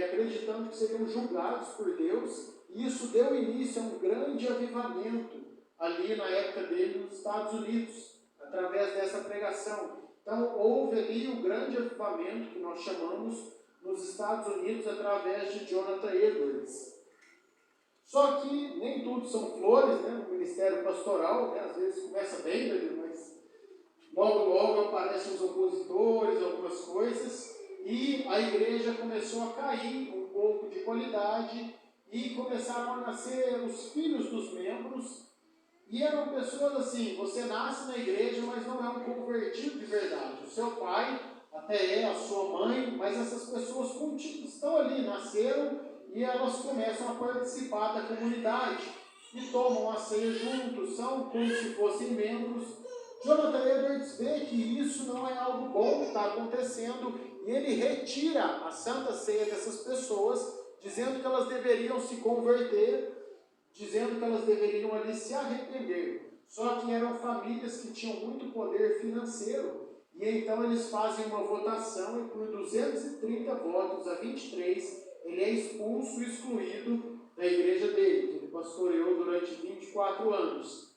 acreditando que seriam julgados por Deus. E isso deu início a um grande avivamento ali na época dele nos Estados Unidos, através dessa pregação. Então houve ali o grande avivamento que nós chamamos nos Estados Unidos através de Jonathan Edwards. Só que nem tudo são flores, né? No ministério pastoral, né? Às vezes começa bem, mas logo aparecem os opositores, algumas coisas, e a igreja começou a cair um pouco de qualidade e começaram a nascer os filhos dos membros. E eram pessoas assim: você nasce na igreja, mas não é um convertido de verdade. O seu pai até é a sua mãe, mas essas pessoas estão ali, nasceram, e elas começam a participar da comunidade e tomam a ceia juntos, são como se fossem membros. Jonathan Edwards vê que isso não é algo bom que está acontecendo, e ele retira a Santa Ceia dessas pessoas, dizendo que elas deveriam se converter, dizendo que elas deveriam ali se arrepender. Só que eram famílias que tinham muito poder financeiro, e então eles fazem uma votação, e por 230 votos a 23, ele é expulso e excluído da igreja dele, que ele pastoreou durante 24 anos.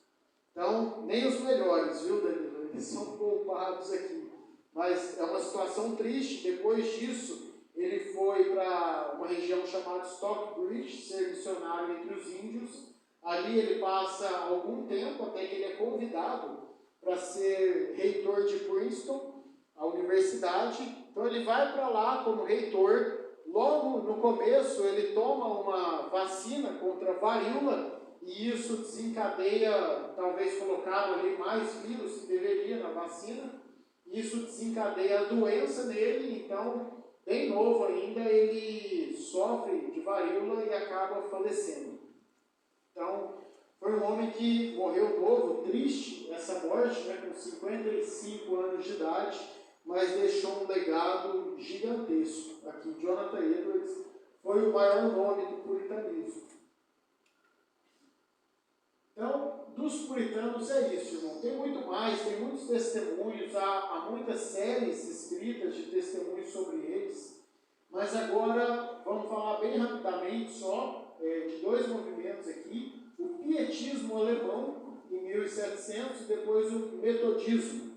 Então, nem os melhores, viu, Danilo? Eles são poupados aqui. Mas é uma situação triste. Depois disso, ele foi para uma região chamada Stockbridge, ser missionário entre os índios. Ali ele passa algum tempo, até que ele é convidado para ser reitor de Princeton, a universidade. Então ele vai para lá como reitor. Logo no começo ele toma uma vacina contra a varíola, e isso desencadeia, talvez colocava ali mais vírus que deveria na vacina, isso desencadeia a doença nele. Então, bem novo ainda, ele sofre de varíola e acaba falecendo. Então, foi um homem que morreu novo, triste essa morte, né, com 55 anos de idade, mas deixou um legado gigantesco. Aqui, Jonathan Edwards foi o maior nome do puritanismo. Então, dos puritanos é isso, irmão. Tem muito mais, tem muitos testemunhos, há muitas séries escritas de testemunhos sobre eles, mas agora vamos falar bem rapidamente só de 2 movimentos aqui: o pietismo alemão, em 1700, e depois o metodismo.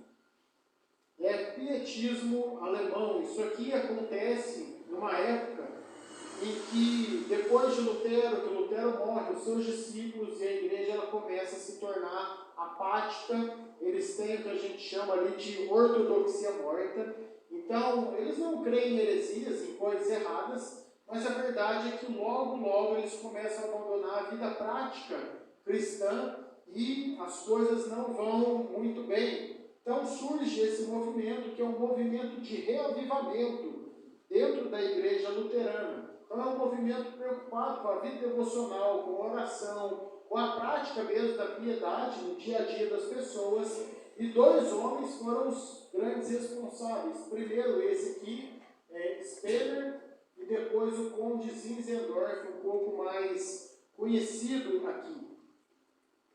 Pietismo alemão, isso aqui acontece numa época em que, depois de Lutero, que Lutero morre, os seus discípulos e a igreja ela começa a se tornar apática. Eles têm o que a gente chama ali de ortodoxia morta. Então, eles não creem em heresias, em coisas erradas, mas a verdade é que logo eles começam a abandonar a vida prática cristã e as coisas não vão muito bem. Então surge esse movimento, que é um movimento de reavivamento dentro da igreja luterana. Então é um movimento preocupado com a vida devocional, com a oração, com a prática mesmo da piedade no dia a dia das pessoas. E 2 homens foram os grandes responsáveis. Primeiro esse aqui, Spener, e depois o Conde Zinzendorf, um pouco mais conhecido aqui.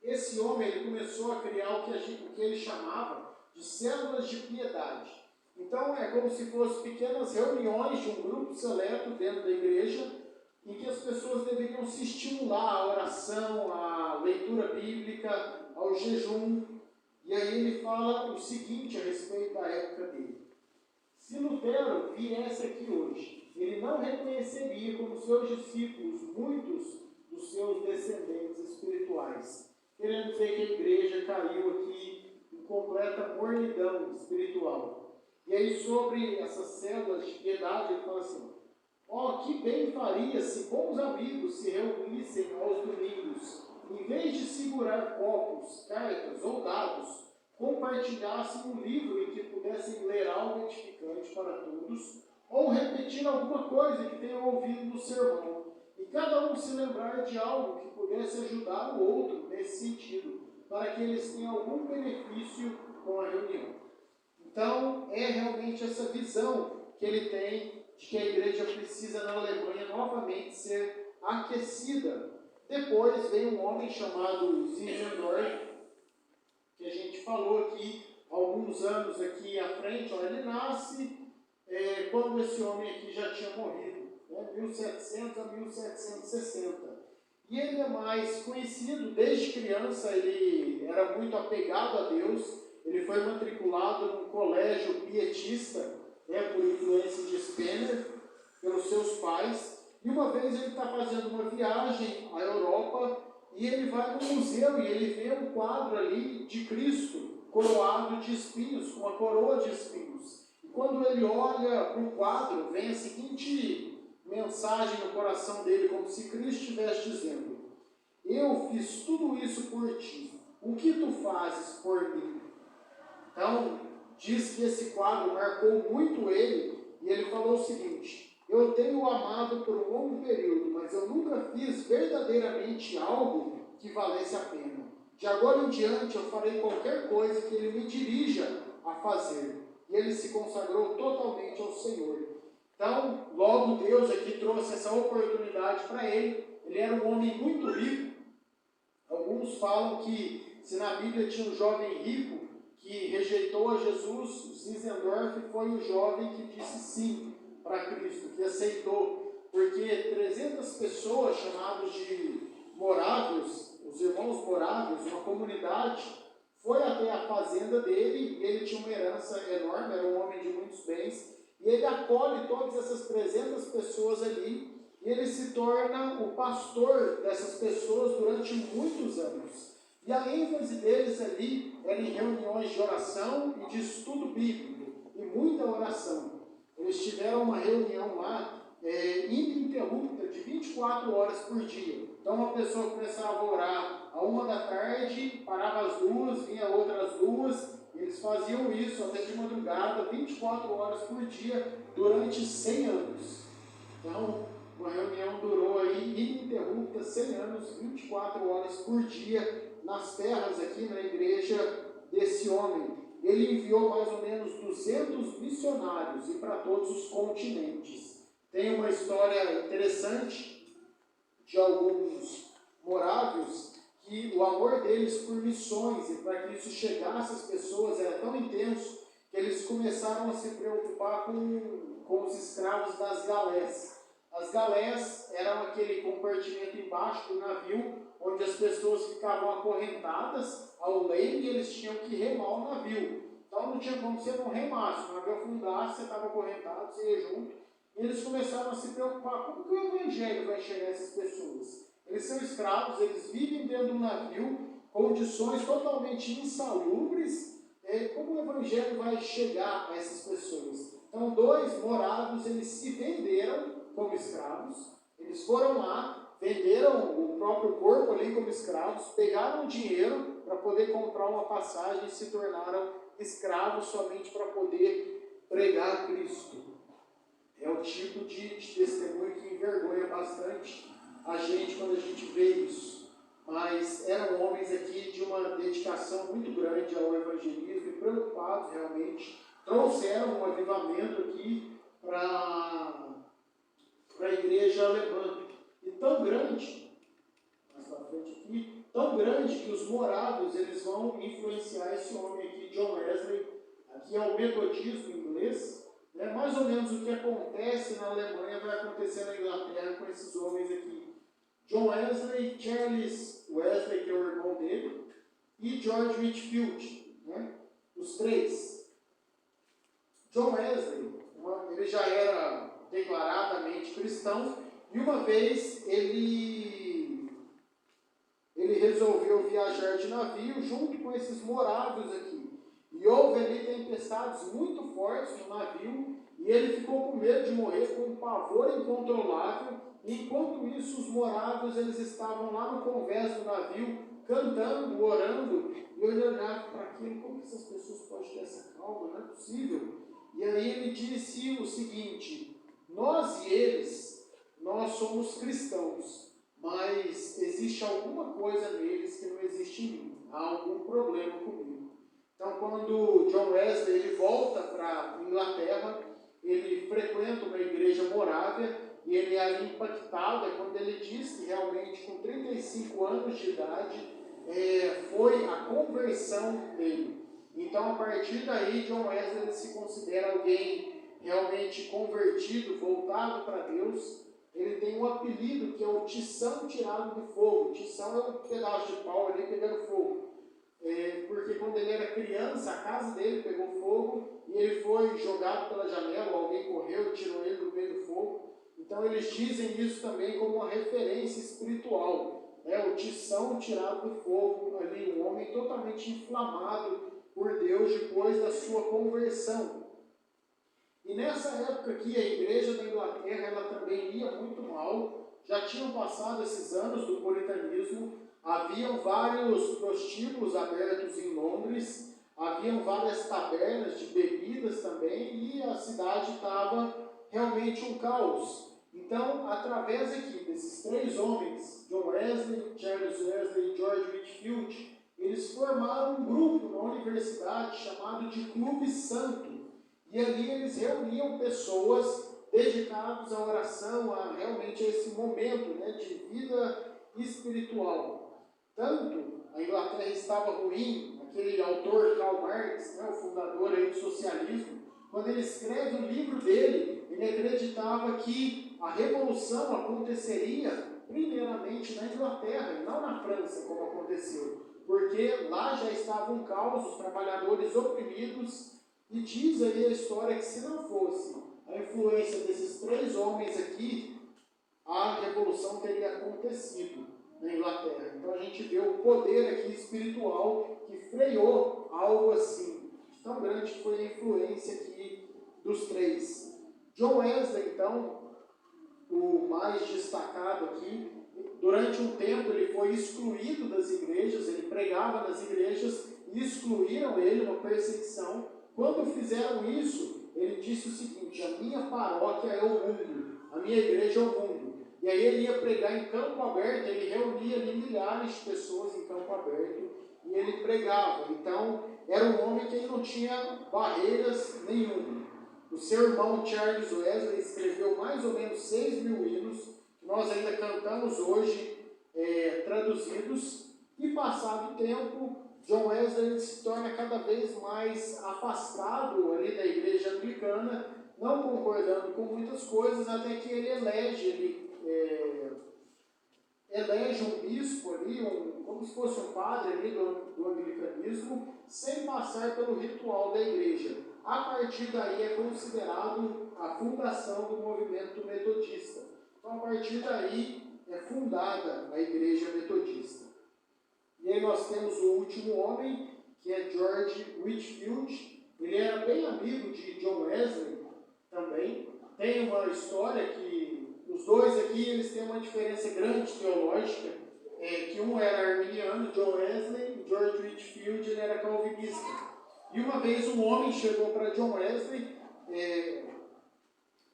Esse homem ele começou a criar o que ele chamava de células de piedade. Então é como se fossem pequenas reuniões de um grupo seleto dentro da igreja, em que as pessoas deveriam se estimular à oração, à leitura bíblica, ao jejum. E aí ele fala o seguinte a respeito da época dele: se Lutero viesse aqui hoje, ele não reconheceria como seus discípulos muitos dos seus descendentes espirituais, querendo dizer que a igreja caiu aqui em completa mornidão espiritual. E aí, sobre essas células de piedade, ele fala assim: ó, que bem faria se bons amigos se reunissem aos domingos, em vez de segurar copos, cartas ou dados, compartilhassem um livro em que pudessem ler algo edificante para todos, ou repetir alguma coisa que tenham ouvido no sermão, e cada um se lembrar de algo que pudesse ajudar o outro nesse sentido, para que eles tenham algum benefício com a reunião. Então, é realmente essa visão que ele tem de que a igreja precisa na Alemanha novamente ser aquecida. Depois veio um homem chamado Zinzendorf, que a gente falou aqui alguns anos aqui à frente. Ó, ele nasce quando esse homem aqui já tinha morrido, né, 1700 a 1760. E ele é mais conhecido, desde criança ele era muito apegado a Deus. Ele foi matriculado num colégio pietista, né, por influência de Spener, pelos seus pais. E uma vez ele está fazendo uma viagem à Europa e ele vai no museu e ele vê um quadro ali de Cristo coroado de espinhos, com uma coroa de espinhos. E quando ele olha para o quadro, vem a seguinte mensagem no coração dele, como se Cristo estivesse dizendo: eu fiz tudo isso por ti, o que tu fazes por mim? Então, diz que esse quadro marcou muito ele, e ele falou o seguinte: eu tenho amado por um longo período, mas eu nunca fiz verdadeiramente algo que valesse a pena. De agora em diante eu farei qualquer coisa que ele me dirija a fazer. E ele se consagrou totalmente ao Senhor. Então, logo Deus aqui trouxe essa oportunidade para ele. Ele era um homem muito rico. Alguns falam que se na Bíblia tinha um jovem rico que rejeitou a Jesus, Zinzendorf foi o jovem que disse sim para Cristo, que aceitou, porque 300 pessoas chamadas de morávios, os irmãos morávios, uma comunidade, foi até a fazenda dele, e ele tinha uma herança enorme, era um homem de muitos bens, e ele acolhe todas essas 300 pessoas ali, e ele se torna o pastor dessas pessoas durante muitos anos. E a ênfase deles ali era em reuniões de oração e de estudo bíblico, e muita oração. Eles tiveram uma reunião lá, ininterrupta, de 24 horas por dia. Então uma pessoa começava a orar à 1 da tarde, parava às 2, vinha outra às 2, e eles faziam isso até de madrugada, 24 horas por dia, durante 100 anos. Então, uma reunião durou aí, ininterrupta, 100 anos, 24 horas por dia, nas terras aqui na igreja desse homem. Ele enviou mais ou menos 200 missionários e para todos os continentes. Tem uma história interessante de alguns morávios que o amor deles por missões e para que isso chegasse às pessoas era tão intenso que eles começaram a se preocupar com os escravos das galés. As galés eram aquele compartimento embaixo do navio onde as pessoas ficavam acorrentadas ao leme e eles tinham que remar o navio. Então não tinha como você não remasse. O navio afundasse, você estava acorrentado, você ia junto. E eles começaram a se preocupar: como que o evangelho vai chegar a essas pessoas? Eles são escravos, eles vivem dentro do navio, condições totalmente insalubres. Como o evangelho vai chegar a essas pessoas? Então, 2 morávios, eles se venderam como escravos, eles foram lá, venderam o próprio corpo ali como escravos, pegaram dinheiro para poder comprar uma passagem e se tornaram escravos somente para poder pregar Cristo. É o tipo de testemunho que envergonha bastante a gente quando a gente vê isso. Mas eram homens aqui de uma dedicação muito grande ao evangelismo e preocupados realmente. Trouxeram um avivamento aqui para a igreja alemã. E tão grande, mais para frente aqui, tão grande que os morávios eles vão influenciar esse homem aqui, John Wesley. Aqui é o metodismo inglês. Mais ou menos o que acontece na Alemanha vai acontecer na Inglaterra com esses homens aqui. John Wesley, Charles Wesley, que é o irmão dele, e George Whitefield, os 3. John Wesley, ele já era declaradamente cristão, e uma vez ele resolveu viajar de navio junto com esses morávios aqui. E houve ali tempestades muito fortes no navio, e ele ficou com medo de morrer, com um pavor incontrolável. Enquanto isso, os morávios, eles estavam lá no convés do navio, cantando, orando, e ele olhava para aquilo: como que essas pessoas podem ter essa calma? Não é possível. E aí ele disse o seguinte: nós e eles, nós somos cristãos, mas existe alguma coisa neles que não existe em mim, há algum problema comigo. Então, quando John Wesley ele volta para a Inglaterra, ele frequenta uma igreja morávia, e ele é ali impactado, é quando ele diz que realmente com 35 anos de idade foi a conversão dele. Então, a partir daí, John Wesley ele se considera alguém realmente convertido, voltado para Deus. Ele tem um apelido que é o tição tirado do fogo. Tição é um pedaço de pau ali pegando fogo. Porque quando ele era criança, a casa dele pegou fogo e ele foi jogado pela janela, alguém correu e tirou ele do meio do fogo. Então eles dizem isso também como uma referência espiritual. O tição tirado do fogo, ali um homem totalmente inflamado por Deus depois da sua conversão. E nessa época aqui, a igreja da Inglaterra, ela também ia muito mal. Já tinham passado esses anos do puritanismo, haviam vários prostíbulos abertos em Londres, haviam várias tabernas de bebidas também, e a cidade estava realmente um caos. Então, através aqui desses três homens, John Wesley, Charles Wesley e George Whitefield, eles formaram um grupo na universidade chamado de Clube Santo. E ali eles reuniam pessoas dedicadas à oração, realmente a esse momento de vida espiritual. Tanto a Inglaterra estava ruim, aquele autor Karl Marx, o fundador aí do socialismo, quando ele escreve o livro dele, ele acreditava que a revolução aconteceria primeiramente na Inglaterra e não na França, como aconteceu. Porque lá já estava um caos, os trabalhadores oprimidos. E diz aí a história que se não fosse a influência desses três homens aqui, a revolução teria acontecido na Inglaterra. Então a gente vê o poder aqui espiritual que freou algo assim. Tão grande foi a influência aqui dos três. John Wesley, então, o mais destacado aqui, durante um tempo ele foi excluído das igrejas, ele pregava nas igrejas e excluíram ele, uma perseguição. Quando fizeram isso, ele disse o seguinte: a minha paróquia é o mundo, a minha igreja é o mundo. E aí ele ia pregar em campo aberto, ele reunia ali milhares de pessoas em campo aberto, e ele pregava. Então, era um homem que não tinha barreiras nenhuma. O seu irmão Charles Wesley escreveu mais ou menos 6.000 hinos, que nós ainda cantamos hoje, traduzidos, e passado o tempo, John Wesley se torna cada vez mais afastado ali da igreja anglicana, não concordando com muitas coisas, até que ele elege um bispo ali, como se fosse um padre ali do anglicanismo, sem passar pelo ritual da igreja. A partir daí é considerado a fundação do movimento metodista. Então, a partir daí é fundada a igreja metodista. E aí nós temos o último homem, que é George Whitefield. Ele era bem amigo de John Wesley também. Tem uma história que os dois aqui eles têm uma diferença grande teológica, que um era arminiano, John Wesley, e George Whitefield ele era calvinista. E uma vez um homem chegou para John Wesley,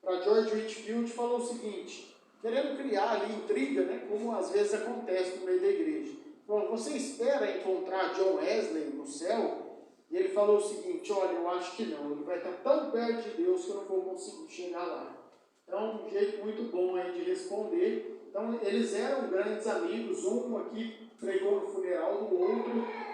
para George Whitefield, e falou o seguinte, querendo criar ali intriga, como às vezes acontece no meio da igreja. Falou: você espera encontrar John Wesley no céu? E ele falou o seguinte: olha, eu acho que não, ele vai estar tão perto de Deus que eu não vou conseguir chegar lá. Então, um jeito muito bom aí de responder. Então, eles eram grandes amigos, um aqui pregou no funeral do outro,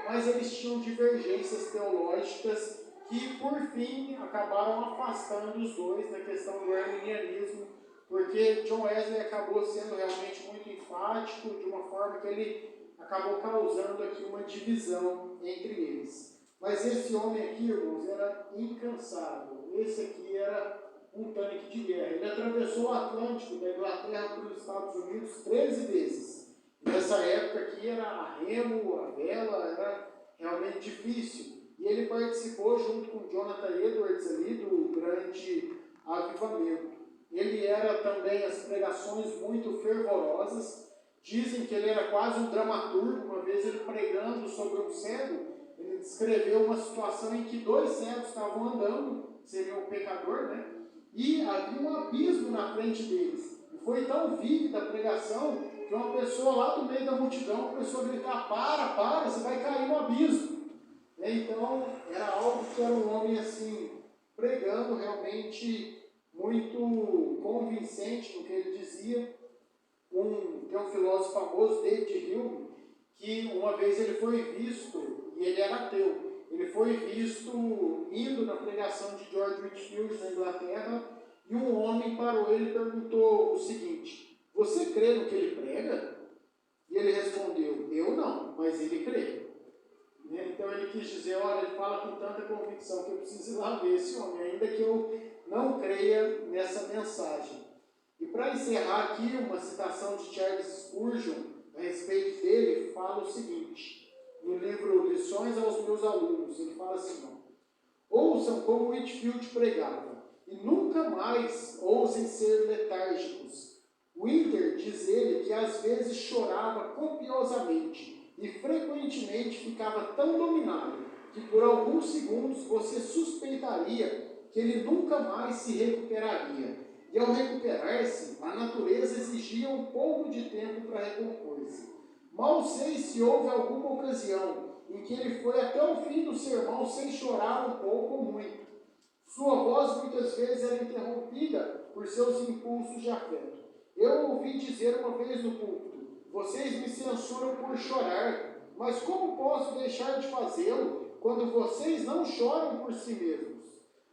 mas eles tinham divergências teológicas que, por fim, acabaram afastando os dois na questão do arminianismo, porque John Wesley acabou sendo realmente muito enfático, de uma forma que ele acabou causando aqui uma divisão entre eles. Mas esse homem aqui, irmãos, era incansável. Esse aqui era um tanque de guerra. Ele atravessou o Atlântico da Inglaterra para os Estados Unidos 13 vezes. Nessa época aqui era a remo, a vela, era realmente difícil. E ele participou junto com Jonathan Edwards ali do grande avivamento. Ele era também as pregações muito fervorosas. Dizem que ele era quase um dramaturgo. Uma vez ele pregando sobre um cego, ele descreveu uma situação em que dois cegos estavam andando, seria um pecador, né? E havia um abismo na frente deles. E foi tão vívida a pregação que uma pessoa lá do meio da multidão começou a gritar: para, você vai cair no abismo. Então, era algo que era um homem assim, pregando realmente muito convincente no que ele dizia. Tem um filósofo famoso, David Hume, que uma vez ele foi visto, e ele era ateu, ele foi visto indo na pregação de George Whitefield na Inglaterra, e um homem parou ele e perguntou o seguinte: você crê no que ele prega? E ele respondeu: eu não, mas ele crê. Então ele quis dizer: olha, ele fala com tanta convicção que eu preciso ir lá ver esse homem, ainda que eu não creia nessa mensagem. E para encerrar aqui, uma citação de Charles Spurgeon a respeito dele fala o seguinte, no livro Lições aos Meus Alunos, ele fala assim: ouçam como Whitefield pregava, e nunca mais ousem ser letárgicos. Winter diz ele que às vezes chorava copiosamente e frequentemente ficava tão dominado que por alguns segundos você suspeitaria que ele nunca mais se recuperaria. E ao recuperar-se, a natureza exigia um pouco de tempo para recompor-se. Mal sei se houve alguma ocasião em que ele foi até o fim do sermão sem chorar um pouco ou muito. Sua voz muitas vezes era interrompida por seus impulsos de afeto. Eu ouvi dizer uma vez no púlpito: vocês me censuram por chorar, mas como posso deixar de fazê-lo quando vocês não choram por si mesmos?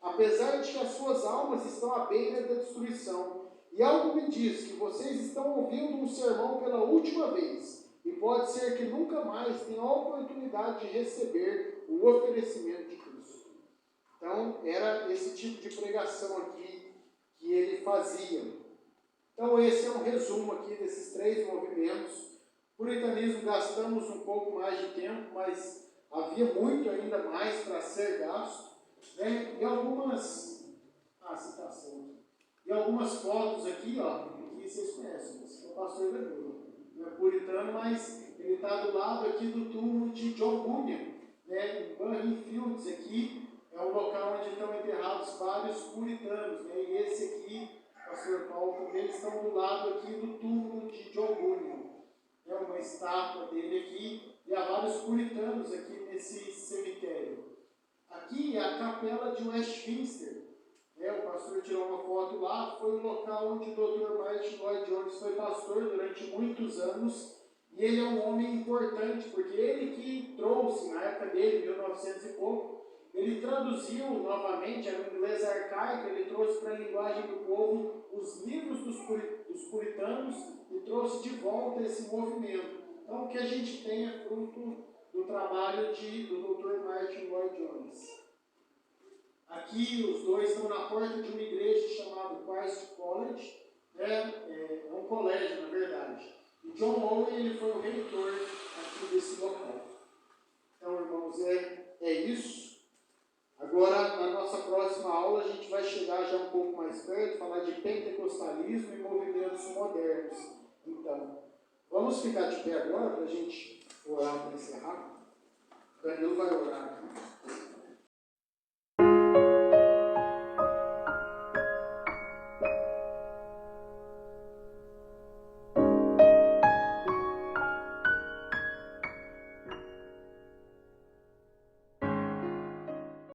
Apesar de que as suas almas estão à beira da destruição, e algo me diz que vocês estão ouvindo um sermão pela última vez, e pode ser que nunca mais tenham a oportunidade de receber o oferecimento de Cristo. Então, era esse tipo de pregação aqui que ele fazia. Então, esse é um resumo aqui desses três movimentos. Puritanismo, gastamos um pouco mais de tempo, mas havia muito ainda mais para ser gasto. E algumas citação aqui. E algumas fotos aqui, que vocês conhecem. Esse é o pastor Gregorio. Não é puritano, mas ele está do lado aqui do túmulo de John Bunyan, em Bunyan Fields. Aqui é o local onde estão enterrados vários puritanos. E esse aqui, pastor Paulo, também estão do lado aqui do túmulo de John Bunyan. É uma estátua dele aqui, e há vários puritanos aqui nesse cemitério. Aqui é a capela de Westminster. O pastor tirou uma foto lá, foi o local onde o Dr. Martin Lloyd Jones foi pastor durante muitos anos, e ele é um homem importante, porque ele que trouxe, na época dele, 1900 e pouco, ele traduziu novamente, era um inglês arcaico, ele trouxe para a linguagem do povo os livros dos puritanos e trouxe de volta esse movimento. Então, o que a gente tem é fruto do trabalho do Dr. Martin Lloyd Jones. Aqui os dois estão na porta de uma igreja chamada Christ College, é um colégio, na verdade. E John Owen ele foi o reitor aqui desse local. Então, irmãos, é isso. Agora, na nossa próxima aula, a gente vai chegar já um pouco mais perto, falar de pentecostalismo e movimentos modernos. Então, vamos ficar de pé agora para a gente orar para encerrar. O Danilo vai orar.